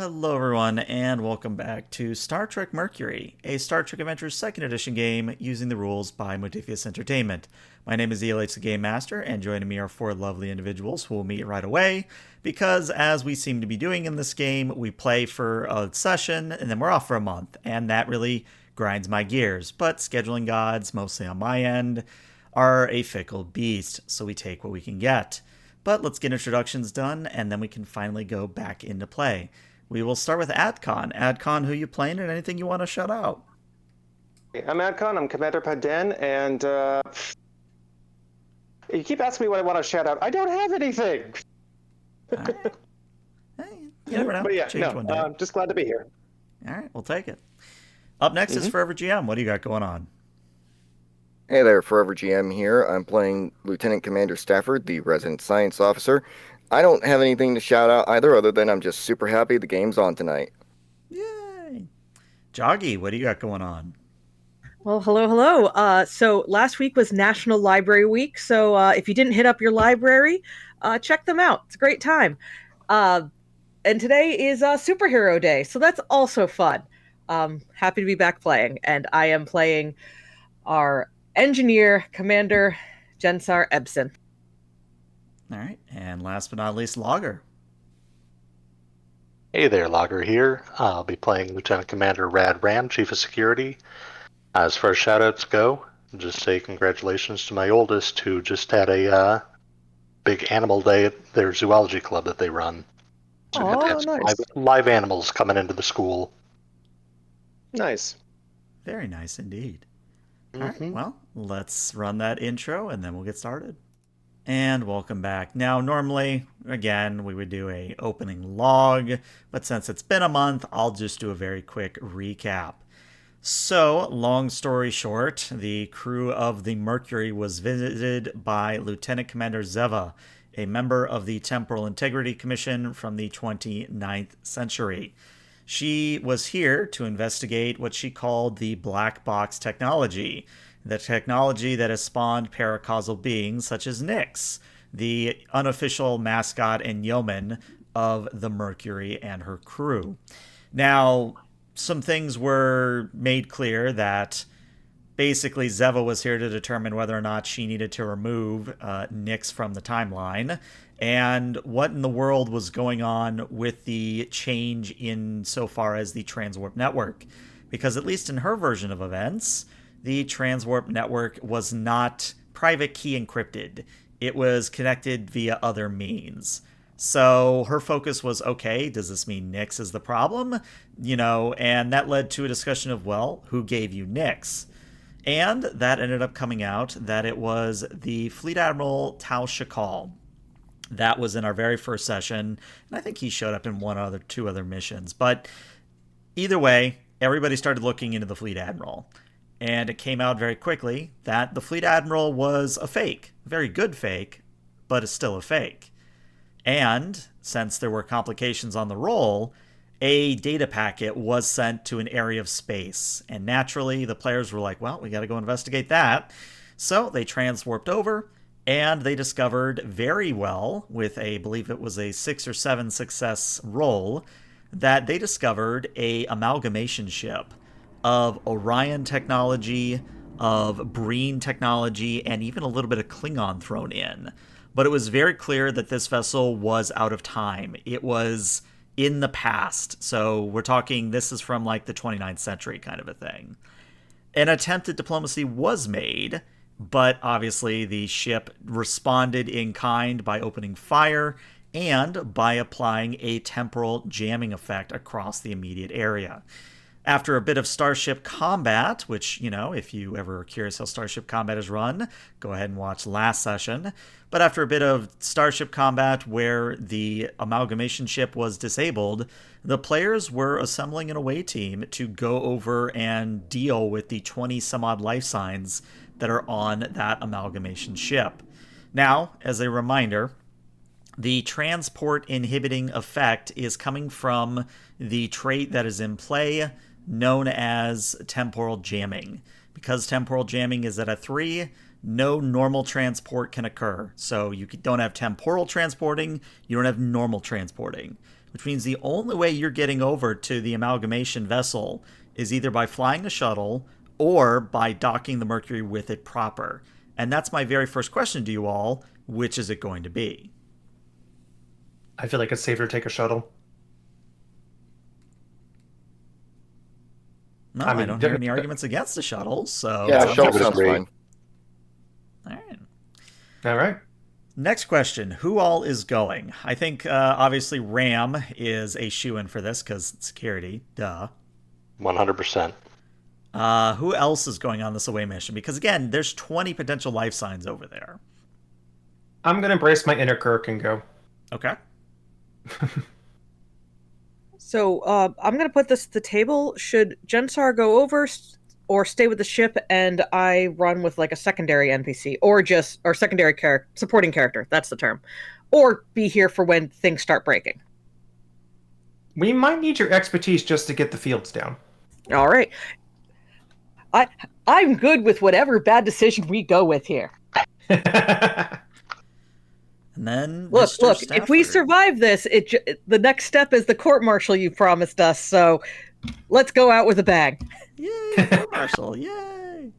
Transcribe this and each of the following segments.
Hello everyone, and welcome back to Star Trek Mercury, a Star Trek Adventures 2nd Edition game using the rules by Modifius Entertainment. My name is ELH the Game Master, and joining me are four lovely individuals who will meet right away, because as we seem to be doing in this game, we play for a session, and then we're off for a month, and that really grinds my gears. But scheduling gods, mostly on my end, are a fickle beast, so we take what we can get. But let's get introductions done, and then we can finally go back into play. We will start with Adcon. Adcon, who you playing, and anything you want to shout out? I'm Adcon, I'm Commander Paden, and you keep asking me what I want to shout out. I don't have anything! Hey, you never know. But yeah, Change one day. I'm just glad to be here. All right, we'll take it. Up next is Forever GM. What do you got going on? Hey there, Forever GM here. I'm playing Lieutenant Commander Stafford, the resident science officer. I don't have anything to shout out either, other than I'm just super happy the game's on tonight. Yay! Joggy, what do you got going on? Well, hello. So last week was National Library Week, so if you didn't hit up your library, check them out. It's a great time. And today is Superhero Day, so that's also fun. Happy to be back playing, and I am playing our engineer, Commander Jensar Ebsen. All right, and last but not least, Logger. Hey there, Logger here. I'll be playing Lieutenant Commander Rad Ram, Chief of Security. As far as shoutouts go, just say congratulations to my oldest, who just had a big animal day at their zoology club that they run. So Oh, had nice. live animals coming into the school. Nice. Very nice indeed. All right, well, let's run that intro and then we'll get started. And welcome back. Now, normally, again, we would do a opening log, but since it's been a month, I'll just do a very quick recap. So, long story short, the crew of the Mercury was visited by Lieutenant Commander Zeva, a member of the Temporal Integrity Commission from the 29th century. She was here to investigate what she called the black box technology, the technology that has spawned paracausal beings such as Nyx, the unofficial mascot and yeoman of the Mercury and her crew. Now, some things were made clear that basically Zeva was here to determine whether or not she needed to remove Nyx from the timeline, and what in the world was going on with the change in so far as the transwarp network. Because at least in her version of events, the transwarp network was not private key encrypted. It was connected via other means. So her focus was, okay, does this mean Nyx is the problem? And that led to a discussion of, well, who gave you Nyx? And that ended up coming out that it was the Fleet Admiral Tal Shakal. That was in our very first session, and I think he showed up in two other missions. But either way, everybody started looking into the Fleet Admiral. And it came out very quickly that the Fleet Admiral was a fake. A very good fake, but it's still a fake. And since there were complications on the roll, a data packet was sent to an area of space. And naturally, the players were like, well, we got to go investigate that. So they transwarped over, and they discovered very well, with I believe it was a 6 or 7 success roll, that they discovered a amalgamation ship of Orion technology, of Breen technology, and even a little bit of Klingon thrown in. But it was very clear that this vessel was out of time. It was in the past. So we're talking, this is from like the 29th century kind of a thing. An attempt at diplomacy was made, but obviously the ship responded in kind by opening fire and by applying a temporal jamming effect across the immediate area. After a bit of Starship Combat, which, if you ever are curious how Starship Combat is run, go ahead and watch last session. But after a bit of Starship Combat where the amalgamation ship was disabled, the players were assembling an away team to go over and deal with the 20 some odd life signs that are on that amalgamation ship. Now, as a reminder, the transport inhibiting effect is coming from the trait that is in play known as temporal jamming. Because temporal jamming is at a 3, no normal transport can occur. So you don't have temporal transporting, you don't have normal transporting. which means the only way you're getting over to the amalgamation vessel is either by flying the shuttle or by docking the Mercury with it proper. And that's my very first question to you all. Which is it going to be? I feel like it's safer to take a shuttle. No, I don't hear any arguments against the shuttle, so... Yeah, shuttle sounds fine. All right. All right. Next question. Who all is going? I think, obviously, Ram is a shoo-in for this, because security. Duh. 100%. Who else is going on this away mission? Because, again, there's 20 potential life signs over there. I'm going to embrace my inner Kirk and go. Okay. So I'm going to put this at the table. Should Jensar go over or stay with the ship and I run with like a secondary NPC or secondary supporting character? That's the term. Or be here for when things start breaking. We might need your expertise just to get the fields down. All right. I'm good with whatever bad decision we go with here. And then look, Stafford. If we survive this, the next step is the court-martial you promised us, so let's go out with a bang. Yay, court-martial, yay!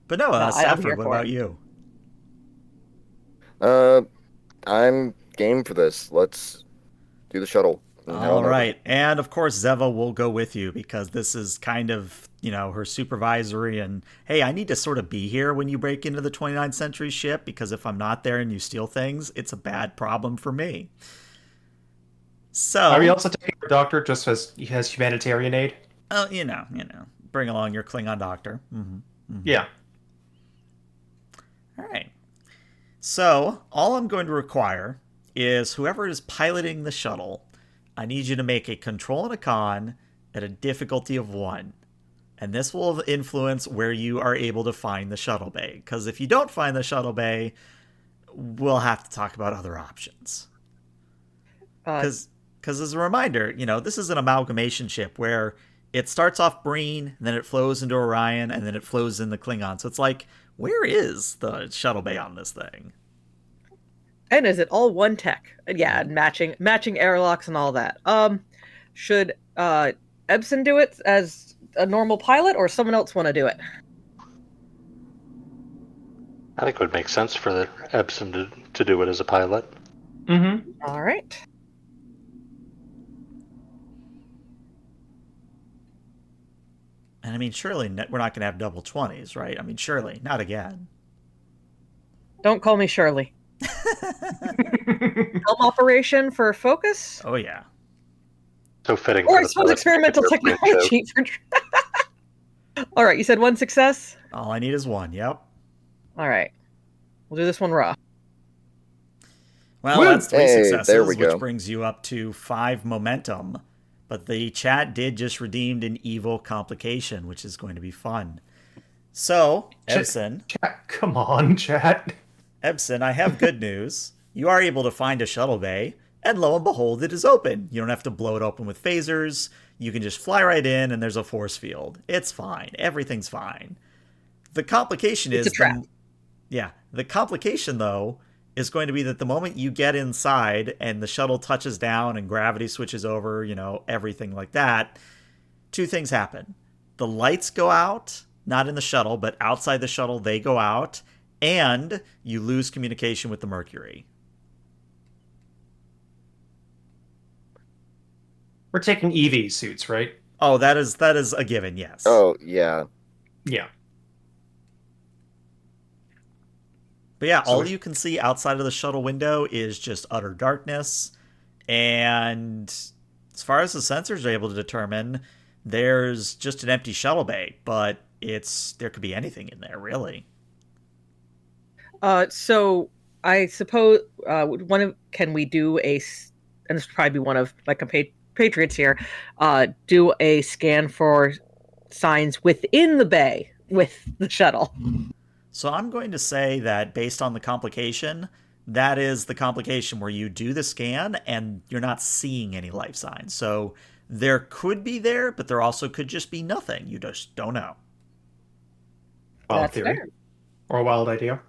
But no, Stafford, what about you? I'm game for this. Let's do the shuttle. All right. And of course, Zeva will go with you because this is kind of, her supervisory and, hey, I need to sort of be here when you break into the 29th century ship because if I'm not there and you steal things, it's a bad problem for me. So. Are we also taking our doctor just as he has humanitarian aid? Oh, bring along your Klingon doctor. Mm-hmm. Mm-hmm. Yeah. All right. So all I'm going to require is whoever is piloting the shuttle, I need you to make a control and a con at a difficulty of 1. And this will influence where you are able to find the shuttle bay. Because if you don't find the shuttle bay, we'll have to talk about other options. Because as a reminder, this is an amalgamation ship where it starts off Breen, then it flows into Orion, and then it flows in the Klingon. So it's like, where is the shuttle bay on this thing? And is it all one tech? Yeah, matching airlocks and all that. Should Ebsen do it as a normal pilot, or someone else want to do it? I think it would make sense for Ebsen to do it as a pilot. Mm-hmm. All right. And I mean, surely we're not going to have double 20s, right? I mean, surely, not again. Don't call me Shirley. Helm operation for focus? Oh, yeah. So fitting. Or I suppose experimental technology. All right, you said 1 success? All I need is 1, yep. All right. We'll do this one raw. Well, that's 3 successes, which brings you up to 5 momentum. But the chat did just redeem an evil complication, which is going to be fun. So, Ebsen. Chat, come on, chat. Ebsen, I have good news. You are able to find a shuttle bay, and lo and behold, it is open. You don't have to blow it open with phasers. You can just fly right in, and there's a force field. It's fine. Everything's fine. The complication is... It's a trap. The complication, though, is going to be that the moment you get inside and the shuttle touches down and gravity switches over, everything like that, 2 things happen. The lights go out, not in the shuttle, but outside the shuttle, they go out, and you lose communication with the Mercury. We're taking EV suits, right? Oh, that is a given, yes. Oh, yeah. Yeah. But yeah, all you can see outside of the shuttle window is just utter darkness. And as far as the sensors are able to determine, there's just an empty shuttle bay, but there could be anything in there, really. So I suppose can we do and this would probably be one of my compatriots here, do a scan for signs within the bay with the shuttle? So I'm going to say that based on the complication, that is the complication where you do the scan and you're not seeing any life signs. So there could be there, but there also could just be nothing. You just don't know. Wild theory. Fair. Or a wild idea.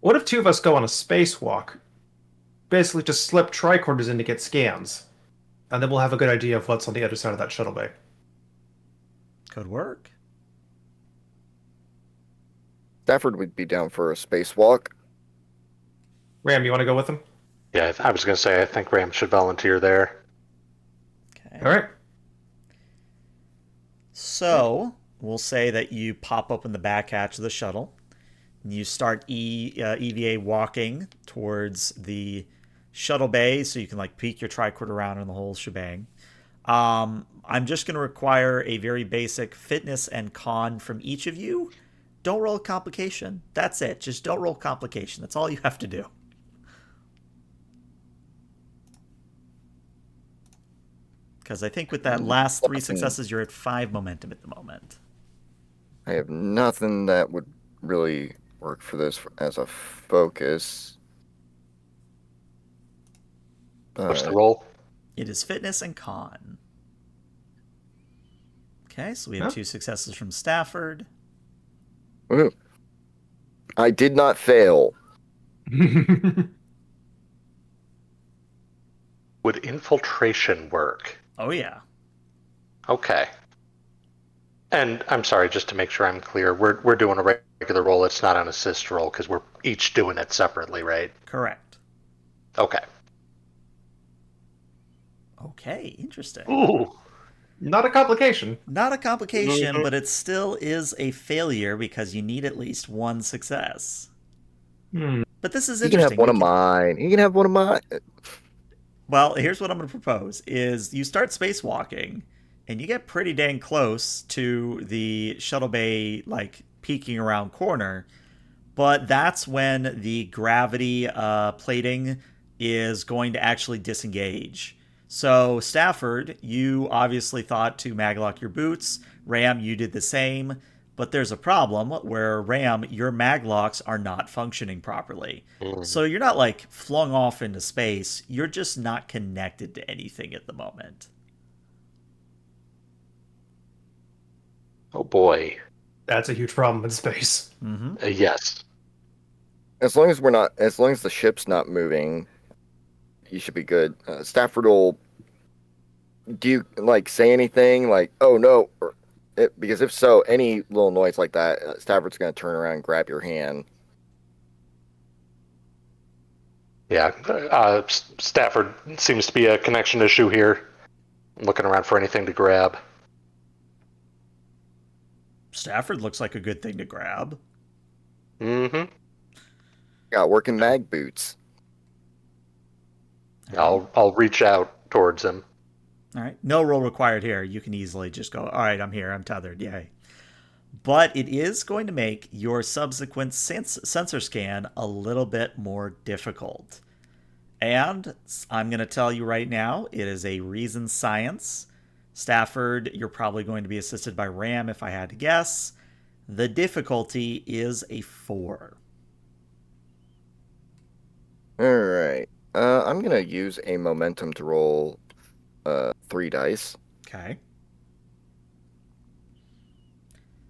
What if 2 of us go on a spacewalk basically just slip tricorders in to get scans. And then we'll have a good idea of what's on the other side of that shuttle bay. Could work. Stafford would be down for a spacewalk. Ram, you want to go with him? Yeah, I was going to say, I think Ram should volunteer there. Okay. All right. So we'll say that you pop open the back hatch of the shuttle. And you start EVA walking towards the shuttle bay so you can like peek your tricorder around in the whole shebang. I'm just going to require a very basic fitness and con from each of you. Don't roll complication. That's it. Just don't roll complication. That's all you have to do. Because I think with that last 3 successes, you're at 5 momentum at the moment. I have nothing that would really work for this as a focus. What's the roll? It is fitness and con. Okay, so we have 2 successes from Stafford. Woohoo. I did not fail. Would infiltration work? Oh, yeah. Okay. And I'm sorry, just to make sure I'm clear, we're doing a regular roll. It's not an assist roll because we're each doing it separately, right? Correct. Okay. Okay, interesting. Ooh. Not a complication. Not a complication, but it still is a failure because you need at least 1 success. But this is You can interesting. have one of mine. You can have one of mine. Well, here's what I'm going to propose is you start spacewalking and you get pretty dang close to the shuttle bay, like peeking around corner. But that's when the gravity plating is going to actually disengage. So Stafford, you obviously thought to maglock your boots. Ram, you did the same. But there's a problem where, Ram, your maglocks are not functioning properly. So you're not like flung off into space. You're just not connected to anything at the moment. Oh boy. That's a huge problem in space. Mm-hmm. Yes. As long as the ship's not moving, you should be good. Stafford will. Do you like say anything like, "Oh no"? Because if so, any little noise like that, Stafford's going to turn around and grab your hand. Yeah. Stafford seems to be a connection issue here. I'm looking around for anything to grab. Stafford looks like a good thing to grab. Mm-hmm. Got working mag boots. I'll reach out towards him. All right. No roll required here. You can easily just go, all right, I'm here. I'm tethered. Yay. But it is going to make your subsequent sensor scan a little bit more difficult. And I'm going to tell you right now, it is a reason science. Stafford, you're probably going to be assisted by Ram if I had to guess. The difficulty is a 4. All right. I'm going to use a momentum to roll 3 dice. Okay.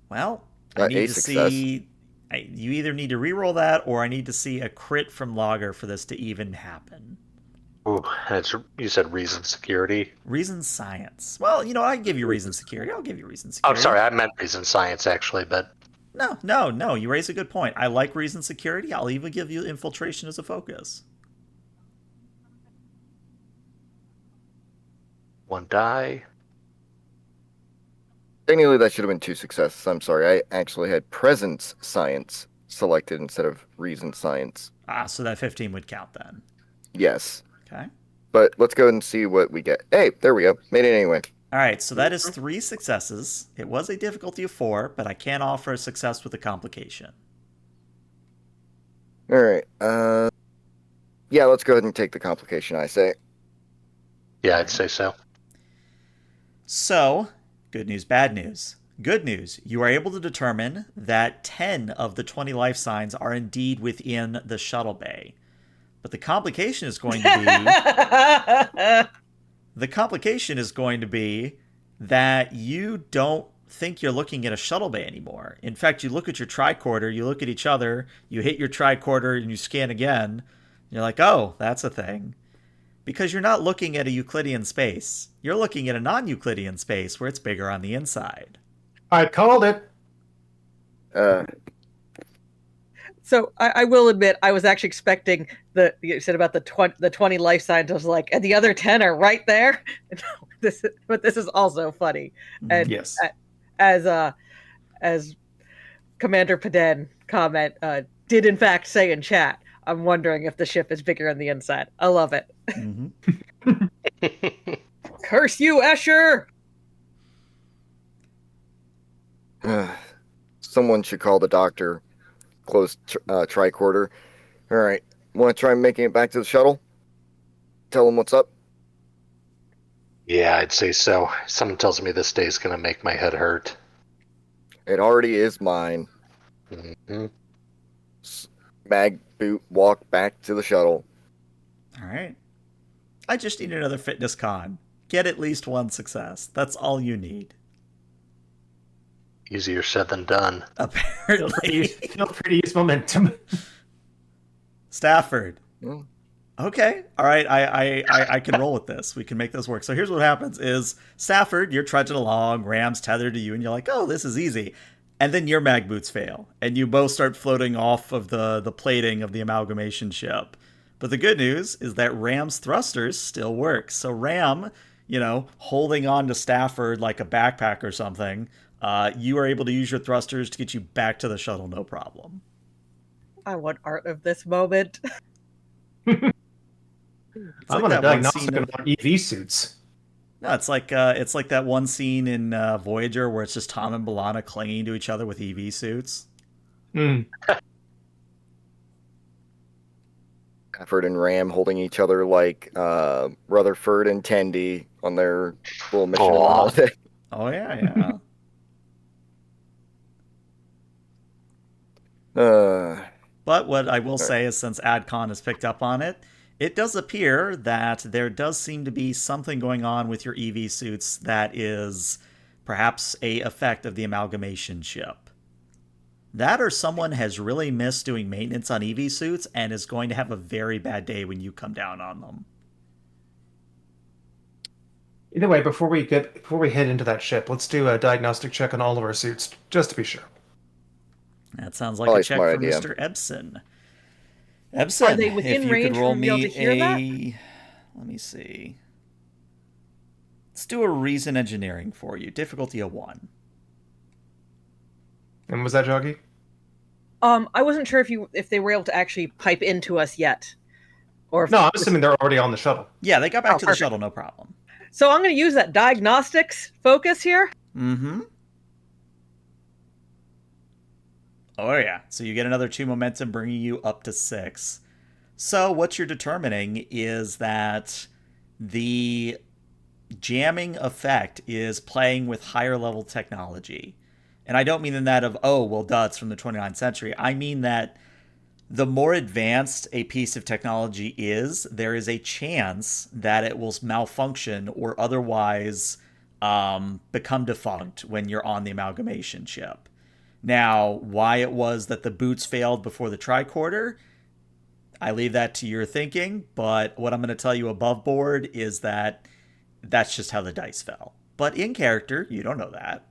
Well, I need to see. You either need to re-roll that, or I need to see a crit from Logger for this to even happen. Ooh, you said reason security. Reason science. Well, you know, I can give you reason security. I'll give you reason Oh, security. sorry, I meant reason science actually, but No. You raise a good point. I like reason security. I'll even give you infiltration as a focus. 1 die. Technically, that should have been 2 successes. I'm sorry. I actually had presence science selected instead of reason science. So that 15 would count then. Yes. Okay. But let's go and see what we get. Hey, there we go. Made it anyway. All right, so that is 3 successes. It was a difficulty of 4, but I can offer a success with a complication. All right. Yeah, let's go ahead and take the complication, I say. Yeah, I'd say so. So, good news, bad news. Good news, you are able to determine that 10 of the 20 life signs are indeed within the shuttle bay. But the complication is going to be that you don't think you're looking at a shuttle bay anymore. In fact, you look at your tricorder, you look at each other, you hit your tricorder and you scan again. You're like, oh, that's a thing. Because you're not looking at a Euclidean space. You're looking at a non-Euclidean space where it's bigger on the inside. I called it. So I will admit, I was actually expecting you said about the 20 life signs. I was like, and the other 10 are right there. But this is also funny. And Yes. As Commander Paden comment did in fact say in chat, I'm wondering if the ship is bigger on the inside. I love it. Mm-hmm. Curse you, Escher! Someone should call the doctor. Close tricorder. All right. Want to try making it back to the shuttle? Tell him what's up? Yeah, I'd say so. Something tells me this day's going to make my head hurt. It already is mine. Mm-hmm. Mag boot walk back to the shuttle. All right. I just need another fitness con. Get at least one success. That's all you need. Easier said than done. Apparently. Feel free to use momentum. Stafford. Hmm. Okay. All right. I can roll with this. We can make this work. So here's what happens is Stafford, you're trudging along, Ram's tethered to you, and you're like, oh, this is easy. And then your mag boots fail, and you both start floating off of the plating of the amalgamation ship. But the good news is that Ram's thrusters still work. So Ram, holding on to Stafford like a backpack or something, you are able to use your thrusters to get you back to the shuttle, no problem. I want art of this moment. I'm on a diagnostic on EV suits. No, it's like that one scene in Voyager where it's just Tom and B'Elanna clinging to each other with EV suits. Stafford and Ram holding each other like Rutherford and Tendi on their little mission on the holiday. Oh yeah. But what I will say is, since AdCon has picked up on it, it does appear that there does seem to be something going on with your EV suits that is perhaps a effect of the amalgamation ship. That or someone has really missed doing maintenance on EV suits and is going to have a very bad day when you come down on them. Either way, before we head into that ship, let's do a diagnostic check on all of our suits, just to be sure. That sounds like a check from idea. Mr. Ebsen. Ebsen, Are they within if you range could roll for me to be me able to hear a... Let me see. Let's do a reason engineering for you. Difficulty of 1. And was that Joggy? I wasn't sure if they were able to actually pipe into us yet. Or No, I'm assuming they're already on the shuttle. Yeah, they got back to perfect. the shuttle, no problem. So I'm going to use that diagnostics focus here. Mm-hmm. Oh, yeah. So you get another 2 momentum, bringing you up to 6. So what you're determining is that the jamming effect is playing with higher level technology. And I don't mean in that of, oh, well, duh, it's from the 29th century. I mean that the more advanced a piece of technology is, there is a chance that it will malfunction or otherwise become defunct when you're on the amalgamation ship. Now, why it was that the boots failed before the tricorder, I leave that to your thinking, but what I'm going to tell you above board is that that's just how the dice fell. But in character, you don't know that.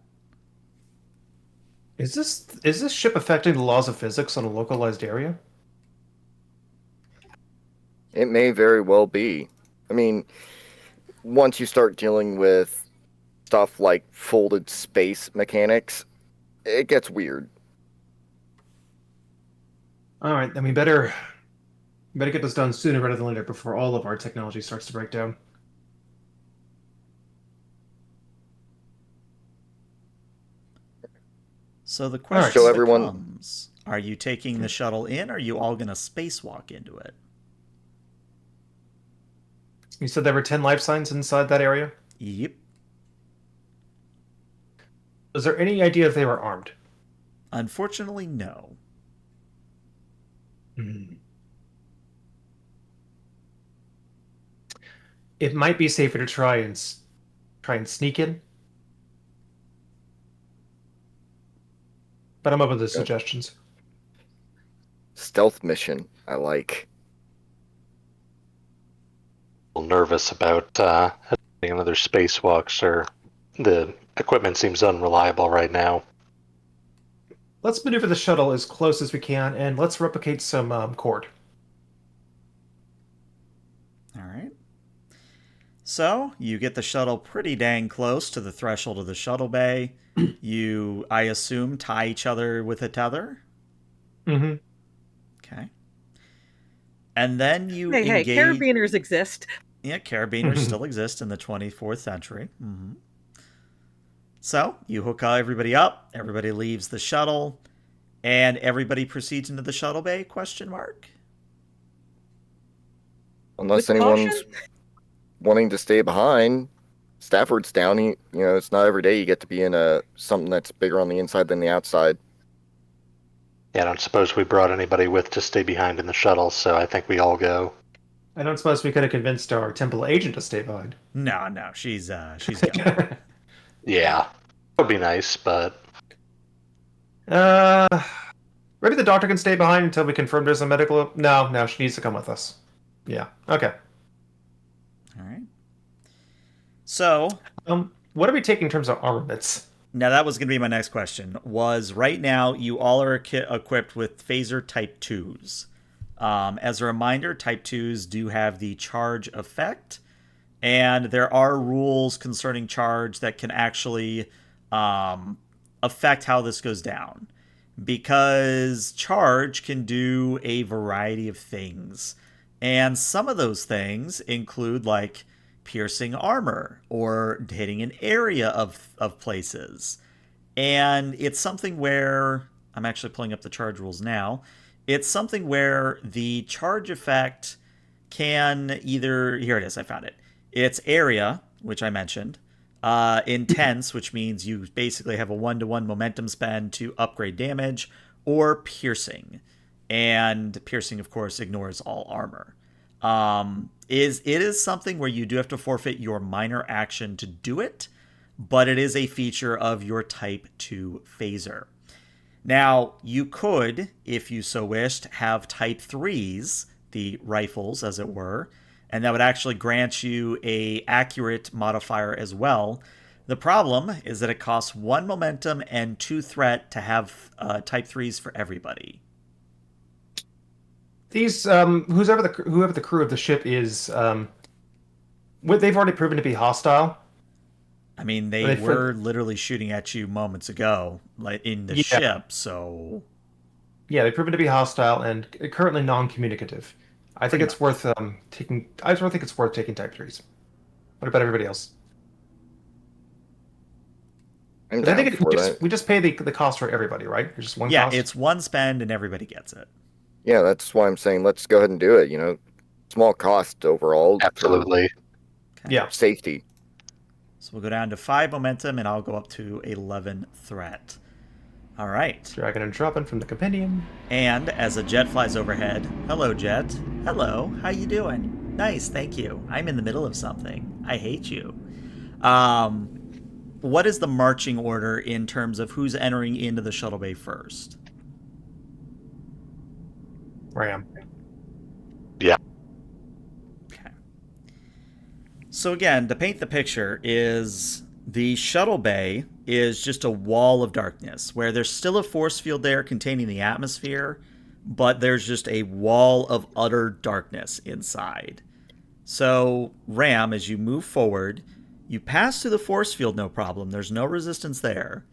Is this ship affecting the laws of physics on a localized area? It may very well be. I mean, once you start dealing with stuff like folded space mechanics, it gets weird. All right, then we better get this done sooner rather than later before all of our technology starts to break down. So the question So everyone- becomes, are you taking the shuttle in, or are you all going to spacewalk into it? You said there were 10 life signs inside that area? Yep. Is there any idea if they were armed? Unfortunately, no. It might be safer to try and sneak in. But I'm open to suggestions. Stealth mission, I like. little nervous about doing another spacewalk, sir. The equipment seems unreliable right now. Let's maneuver the shuttle as close as we can, and let's replicate some cord. All right. So you get the shuttle pretty dang close to the threshold of the shuttle bay. You, I assume, tie each other with a tether. Mm-hmm. Okay. And then you Hey, engage. carabiners exist. Yeah, carabiners still exist in the 24th century. Mm-hmm. So you hook everybody up. Everybody leaves the shuttle, and everybody proceeds into the shuttle bay? Question mark. Unless With anyone's caution? wanting to stay behind. Stafford's down. It's not every day you get to be in something that's bigger on the inside than the outside. Yeah, I don't suppose we brought anybody with to stay behind in the shuttle, so I think we all go. I don't suppose we could have convinced our temple agent to stay behind. No, she's going. Yeah, that would be nice, but uh, maybe the doctor can stay behind until we confirm there's a medical. No, she needs to come with us. Yeah. Okay. All right. So, what are we taking in terms of armaments? now that was going to be my next question. Was right now you all are equipped with phaser type 2s. As a reminder, type 2s do have the charge effect, and there are rules concerning charge that can actually affect how this goes down. Because charge can do a variety of things. And some of those things include like piercing armor or hitting an area of places. And it's something where I'm actually pulling up the charge rules now. It's something where the charge effect can either, here it is, I found it. It's area, which I mentioned, intense, which means you basically have a 1-to-1 momentum spend to upgrade damage, or piercing. And piercing, of course, ignores all armor. It is something where you do have to forfeit your minor action to do it, but it is a feature of your Type 2 phaser. Now, you could, if you so wished, have Type 3s, the rifles, as it were, and that would actually grant you a accurate modifier as well. The problem is that it costs 1 momentum and 2 threat to have Type 3s for everybody. These whoever the crew of the ship is, they've already proven to be hostile. I mean, they were literally shooting at you moments ago, like in the ship. So yeah, they've proven to be hostile and currently non-communicative. I think it's worth taking. I just think it's worth taking Type 3s. What about everybody else? I'm I down think for that. we just pay the cost for everybody, right? There's just one yeah, cost. it's 1 spend and everybody gets it. Yeah, that's why I'm saying let's go ahead and do it. Small cost overall. absolutely. Okay. Yeah. Safety. So we'll go down to 5 momentum, and I'll go up to 11 threat. All right. Dragging and dropping from the compendium. And as a jet flies overhead, hello, jet. Hello, how you doing? Nice, thank you. I'm in the middle of something. I hate you. What is the marching order in terms of who's entering into the shuttle bay first? Ram. Yeah. Okay. So again, to paint the picture, is the shuttle bay is just a wall of darkness where there's still a force field there containing the atmosphere, but there's just a wall of utter darkness inside. So, Ram, as you move forward, you pass through the force field no problem. There's no resistance there.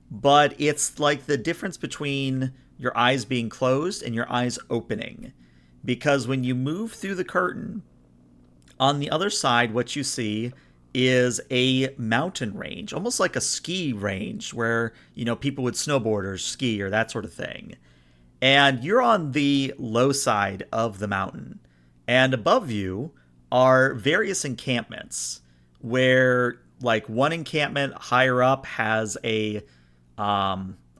But it's like the difference between your eyes being closed and your eyes opening. Because when you move through the curtain, on the other side, what you see is a mountain range, almost like a ski range where, people would snowboard or ski or that sort of thing. And you're on the low side of the mountain. And above you are various encampments where, like, one encampment higher up has a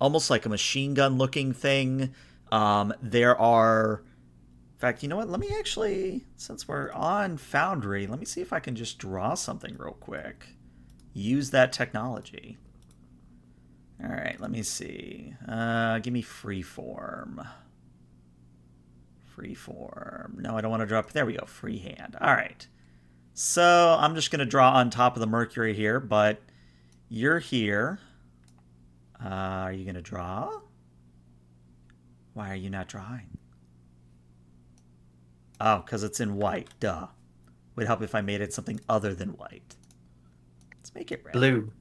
almost like a machine gun looking thing. There are, in fact, you know what? Let me actually, since we're on Foundry, let me see if I can just draw something real quick. Use that technology. All right, let me see. Give me freeform. Freeform. No, I don't want to drop. There we go. Freehand. All right. So I'm just going to draw on top of the Mercury here, but you're here. Are you going to draw? Why are you not drawing? Oh, because it's in white. Duh. Would help if I made it something other than white. Let's make it red. Blue.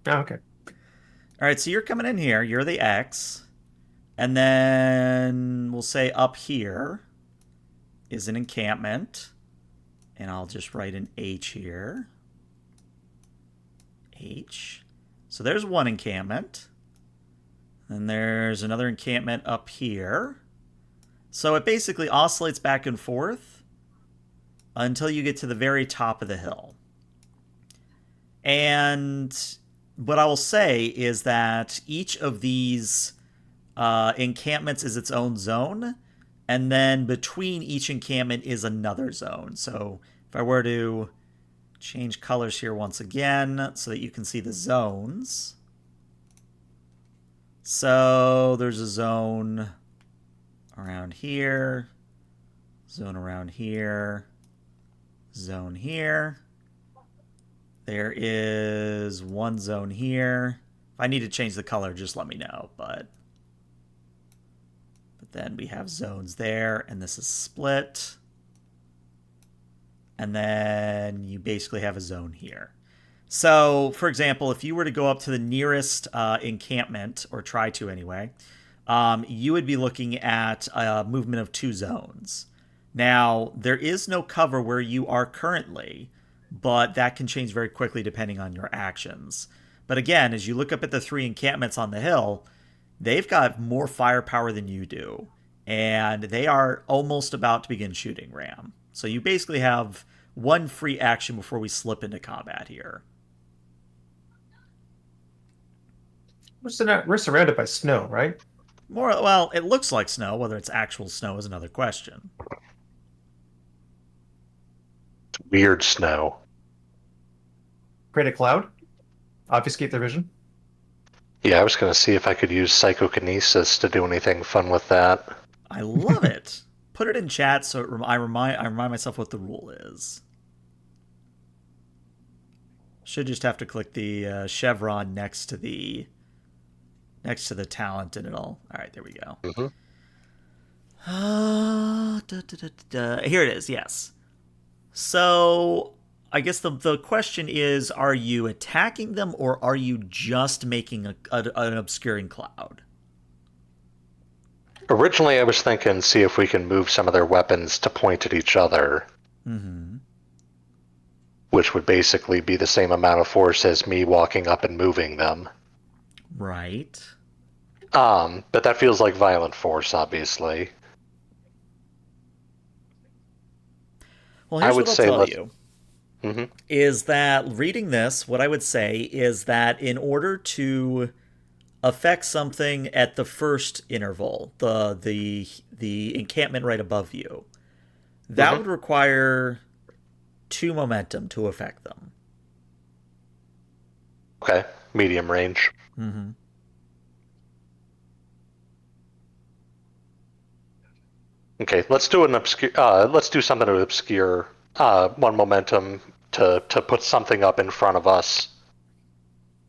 Oh, okay. All right, so you're coming in here. You're the X. And then we'll say up here is an encampment. And I'll just write an H here. H. So there's one encampment. And there's another encampment up here. So it basically oscillates back and forth until you get to the very top of the hill. And what I will say is that each of these encampments is its own zone. And then between each encampment is another zone. So if I were to change colors here once again so that you can see the zones. So there's a zone around here, zone around here, zone here. There is one zone here. If I need to change the color, just let me know. But then we have zones there, and this is split. And then you basically have a zone here. So, for example, if you were to go up to the nearest encampment, or try to anyway, you would be looking at a movement of 2 zones. Now, there is no cover where you are currently, but that can change very quickly depending on your actions. But again, as you look up at the 3 encampments on the hill, they've got more firepower than you do, and they are almost about to begin shooting Ram. So you basically have one free action before we slip into combat here. We're surrounded by snow, right? Well, it looks like snow. Whether it's actual snow is another question. It's weird snow. Create a cloud. Obfuscate their vision. Yeah, I was going to see if I could use psychokinesis to do anything fun with that. I love it. Put it in chat so I remind myself what the rule is. Should just have to click the chevron next to the talent and it all. All right, there we go. Here it is. Yes. So I guess the question is: are you attacking them, or are you just making an obscuring cloud? Originally, I was thinking, see if we can move some of their weapons to point at each other. Mm-hmm. Which would basically be the same amount of force as me walking up and moving them. Right. But that feels like violent force, obviously. Well, here's what I'll tell you. Mm-hmm. Is that reading this, what I would say is that in order to affect something at the first interval, the encampment right above you, that would require 2 momentum to affect them. Okay, medium range. Mm-hmm. Okay, let's do let's do something to obscure 1 momentum to put something up in front of us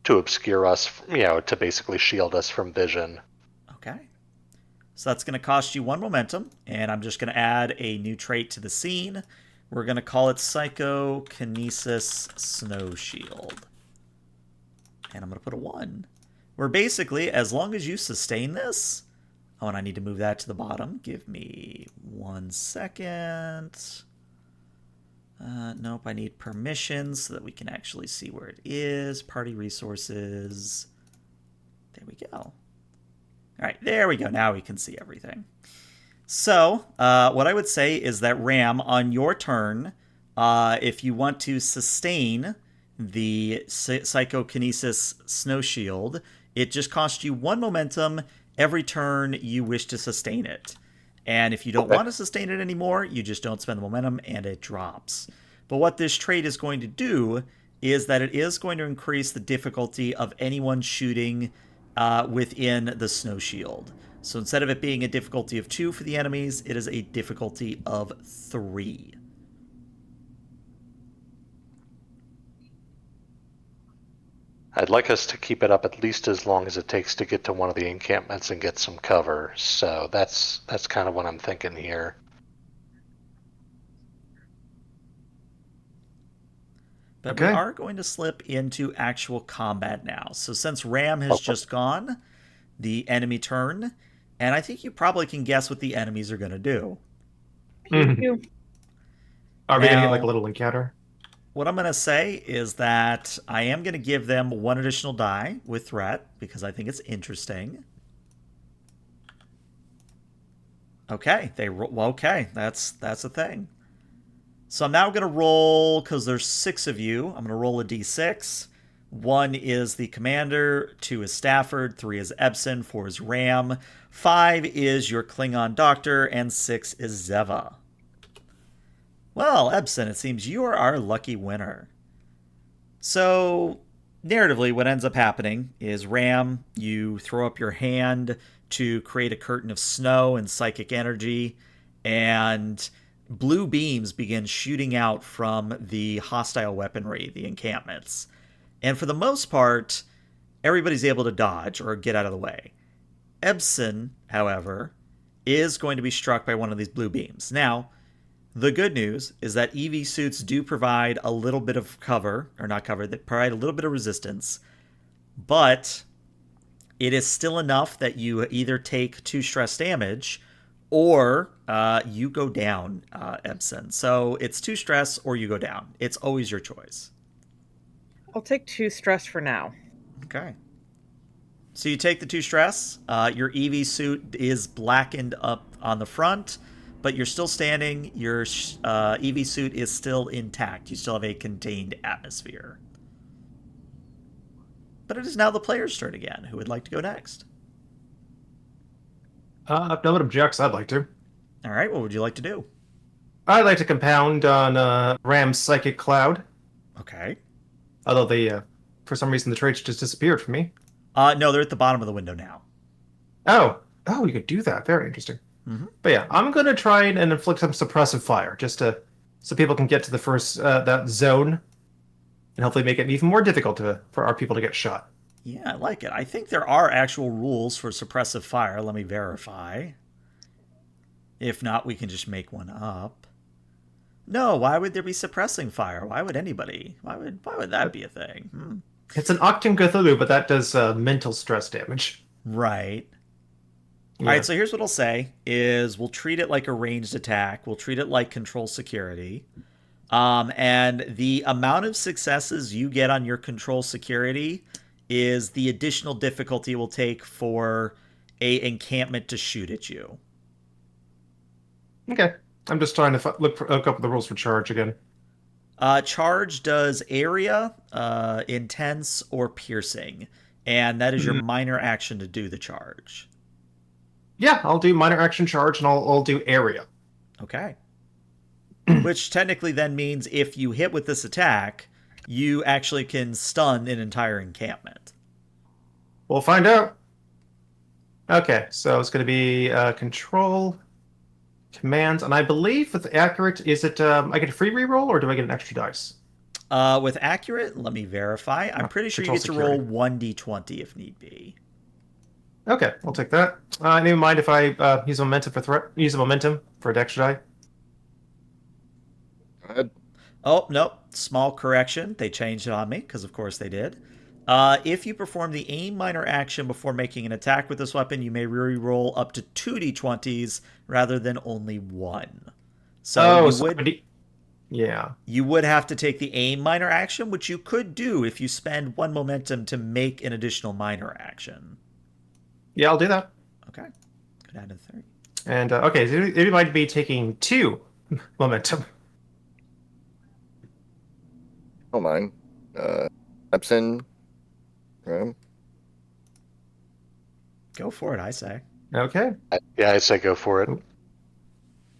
to obscure us, to basically shield us from vision. Okay. So that's going to cost you 1 momentum, and I'm just going to add a new trait to the scene. We're going to call it Psychokinesis Snow Shield. And I'm going to put a 1. Where basically, as long as you sustain this... Oh, and I need to move that to the bottom. Give me 1 second. Nope, I need permissions so that we can actually see where it is. Party resources. There we go. All right, there we go. Now we can see everything. So, what I would say is that Ram, on your turn, if you want to sustain the Psychokinesis Snow Shield, it just costs you 1 momentum every turn you wish to sustain it. And if you don't want to sustain it anymore, you just don't spend the momentum and it drops. But what this trait is going to do is that it is going to increase the difficulty of anyone shooting within the snow shield. So instead of it being a difficulty of 2 for the enemies, it is a difficulty of 3. I'd like us to keep it up at least as long as it takes to get to one of the encampments and get some cover. So that's kind of what I'm thinking here. But we are going to slip into actual combat now. So since Ram has just gone, the enemy turn, and I think you probably can guess what the enemies are going to do. You. Are we going to get like a little encounter? What I'm going to say is that I am going to give them one additional die with threat because I think it's interesting. Okay, okay, that's a thing. So I'm now going to roll, because there's 6 of you, I'm going to roll a d6. 1 is the commander, 2 is Stafford, 3 is Ebsen, 4 is Ram, 5 is your Klingon doctor, and 6 is Zeva. Well, Ebsen, it seems you are our lucky winner. So, narratively, what ends up happening is Ram, you throw up your hand to create a curtain of snow and psychic energy, and blue beams begin shooting out from the hostile weaponry, the encampments. And for the most part, everybody's able to dodge or get out of the way. Ebsen, however, is going to be struck by one of these blue beams. Now, the good news is that EV suits do provide a little bit of cover, or not cover, they provide a little bit of resistance, but it is still enough that you either take 2 stress damage or you go down, Ebsen. So it's 2 stress or you go down. It's always your choice. I'll take 2 stress for now. Okay. So you take the 2 stress. Your EV suit is blackened up on the front, but you're still standing. Your EV suit is still intact. You still have a contained atmosphere. But it is now the player's turn again. Who would like to go next? If no one objects, I'd like to. All right, what would you like to do? I'd like to compound on Ram's Psychic Cloud. Okay. Although for some reason, the traits just disappeared from me. No, they're at the bottom of the window now. Oh, you could do that. Very interesting. Mm-hmm. But yeah, I'm going to try and inflict some suppressive fire, just so people can get to the first that zone, and hopefully make it even more difficult for our people to get shot. Yeah, I like it. I think there are actual rules for suppressive fire. Let me verify. If not, we can just make one up. No, why would there be suppressing fire? Why would anybody? Why would that be a thing? It's an Octane Cthulhu, but that does mental stress damage. Right. Yeah. All right, so here's what I'll say is we'll treat it like a ranged attack. We'll treat it like control security. And the amount of successes you get on your control security is the additional difficulty it will take for a encampment to shoot at you. Okay. I'm just trying to look up the rules for charge again. Charge does area, intense, or piercing. And that is your minor action to do the charge. Yeah, I'll do minor action charge, and I'll do area. Okay. Which technically then means if you hit with this attack, you actually can stun an entire encampment. We'll find out. Okay, so it's going to be control, commands, and I believe with accurate, is it I get a free reroll, or do I get an extra dice? With accurate, let me verify. I'm pretty sure you get to roll 1d20 if need be. Okay, I'll take that. Never mind if I use momentum for threat. Use a momentum for an extra die. Go ahead. Oh, nope. Small correction. They changed it on me, because of course they did. If you perform the aim minor action before making an attack with this weapon, you may re-roll up to 2d20s rather than only 1. So you would have to take the aim minor action, which you could do if you spend 1 momentum to make an additional minor action. Yeah, I'll do that. Okay. Could add a 3. And, okay, so it might be taking 2 momentum. Don't mind. Epson. Go for it, I say. Okay. Yeah, I'd say go for it. All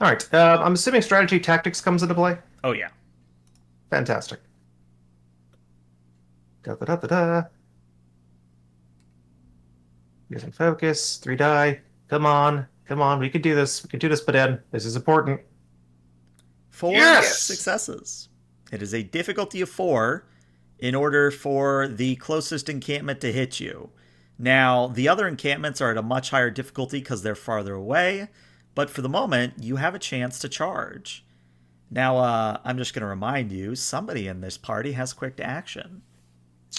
right. I'm assuming strategy tactics comes into play. Oh, yeah. Fantastic. Da-da-da-da-da. Using focus. 3 die. Come on. We can do this. Baden. This is important. 4 successes. It is a difficulty of 4. in order for the closest encampment to hit you. Now, the other encampments are at a much higher difficulty because they're farther away, but for the moment, you have a chance to charge. Now, I'm just going to remind you, somebody in this party has quick to action.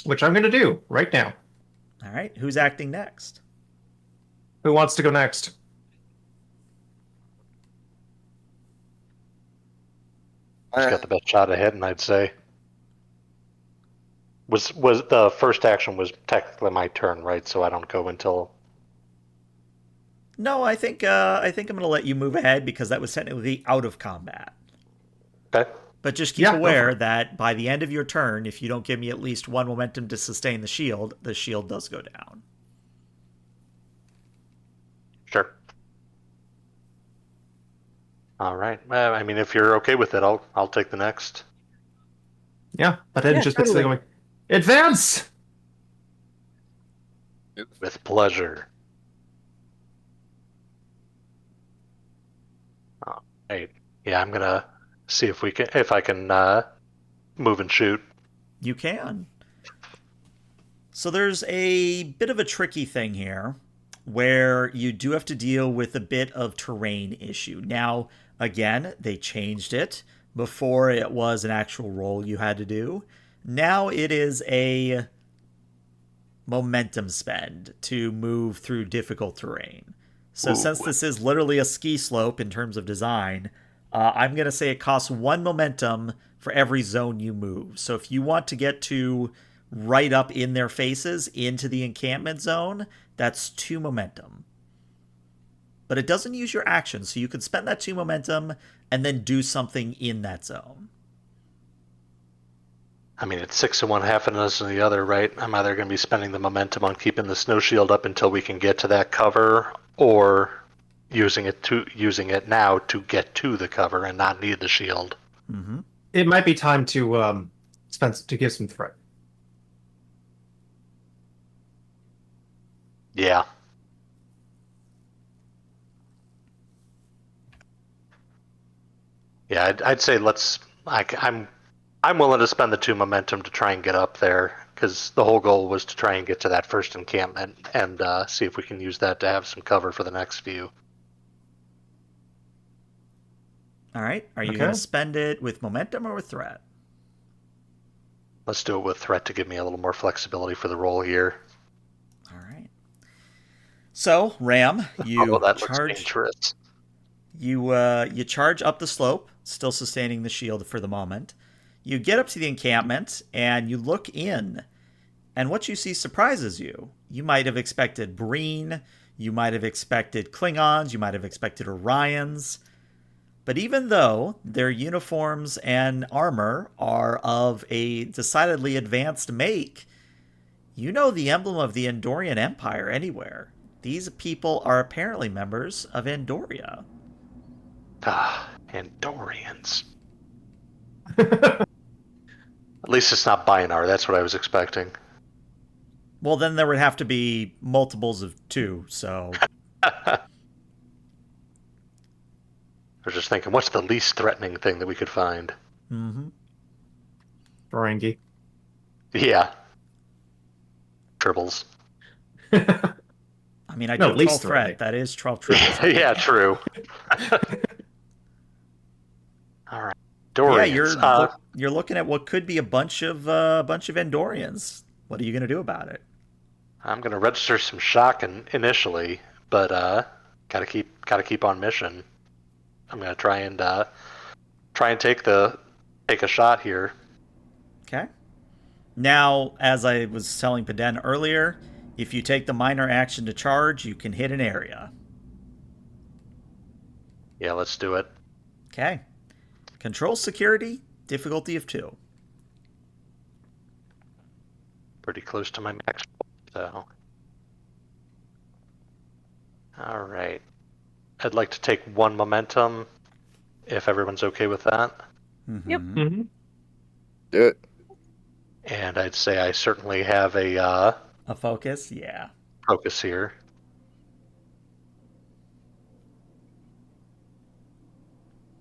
Which I'm going to do right now. All right, who's acting next? Who wants to go next? Who's got the best shot ahead, and I'd say. Was the first action was technically my turn, right? So I don't go until. No, I think I'm going to let you move ahead because that was technically out of combat. Okay. But just keep aware that by the end of your turn, if you don't give me at least one momentum to sustain the shield does go down. Sure. All right. I mean, if you're okay with it, I'll take the next. Yeah, but then just basically going, advance! With pleasure. All right. Yeah, I'm gonna see if I can move and shoot. You can. So there's a bit of a tricky thing here where you do have to deal with a bit of terrain issue. Now, again, they changed it. Before it was an actual roll you had to do. Now it is a momentum spend to move through difficult terrain. So since this is literally a ski slope in terms of design, I'm going to say it costs 1 momentum for every zone you move. So if you want to get to right up in their faces into the encampment zone, that's 2 momentum. But it doesn't use your action, so you can spend that 2 momentum and then do something in that zone. I mean, it's 6 in one, half in the other, right? I'm either going to be spending the momentum on keeping the snow shield up until we can get to that cover, or using it now to get to the cover and not need the shield. Mm-hmm. It might be time to give some threat. Yeah. Yeah, I'd say I'm willing to spend the 2 momentum to try and get up there, because the whole goal was to try and get to that first encampment and see if we can use that to have some cover for the next few. All right. Are you going to spend it with momentum or with threat? Let's do it with threat to give me a little more flexibility for the roll here. All right. So, Ram, you that charge. Looks dangerous. You charge up the slope, still sustaining the shield for the moment. You get up to the encampment and you look in, and what you see surprises you. You might have expected Breen, you might have expected Klingons, you might have expected Orions. But even though their uniforms and armor are of a decidedly advanced make, you know the emblem of the Andorian Empire anywhere. These people are apparently members of Andoria. Ah, Andorians. At least it's not Bionar. That's what I was expecting. Well, then there would have to be multiples of 2, so... I was just thinking, what's the least threatening thing that we could find? Mm-hmm. Ferengi. Yeah. Tribbles. I mean, I do 12 threat. That is 12 tribbles. Yeah, true. All right. Dorians. Yeah, you're looking at what could be a bunch of Andorians. What are you going to do about it? I'm going to register some shock initially, but gotta keep on mission. I'm going to try and take a shot here. Okay. Now, as I was telling Paden earlier, if you take the minor action to charge, you can hit an area. Yeah, let's do it. Okay. Control security, difficulty of 2. Pretty close to my max. So. All right. I'd like to take 1 momentum, if everyone's okay with that. Mm-hmm. Yep. Mm-hmm. Do it. And I'd say I certainly have a focus, yeah. Focus here.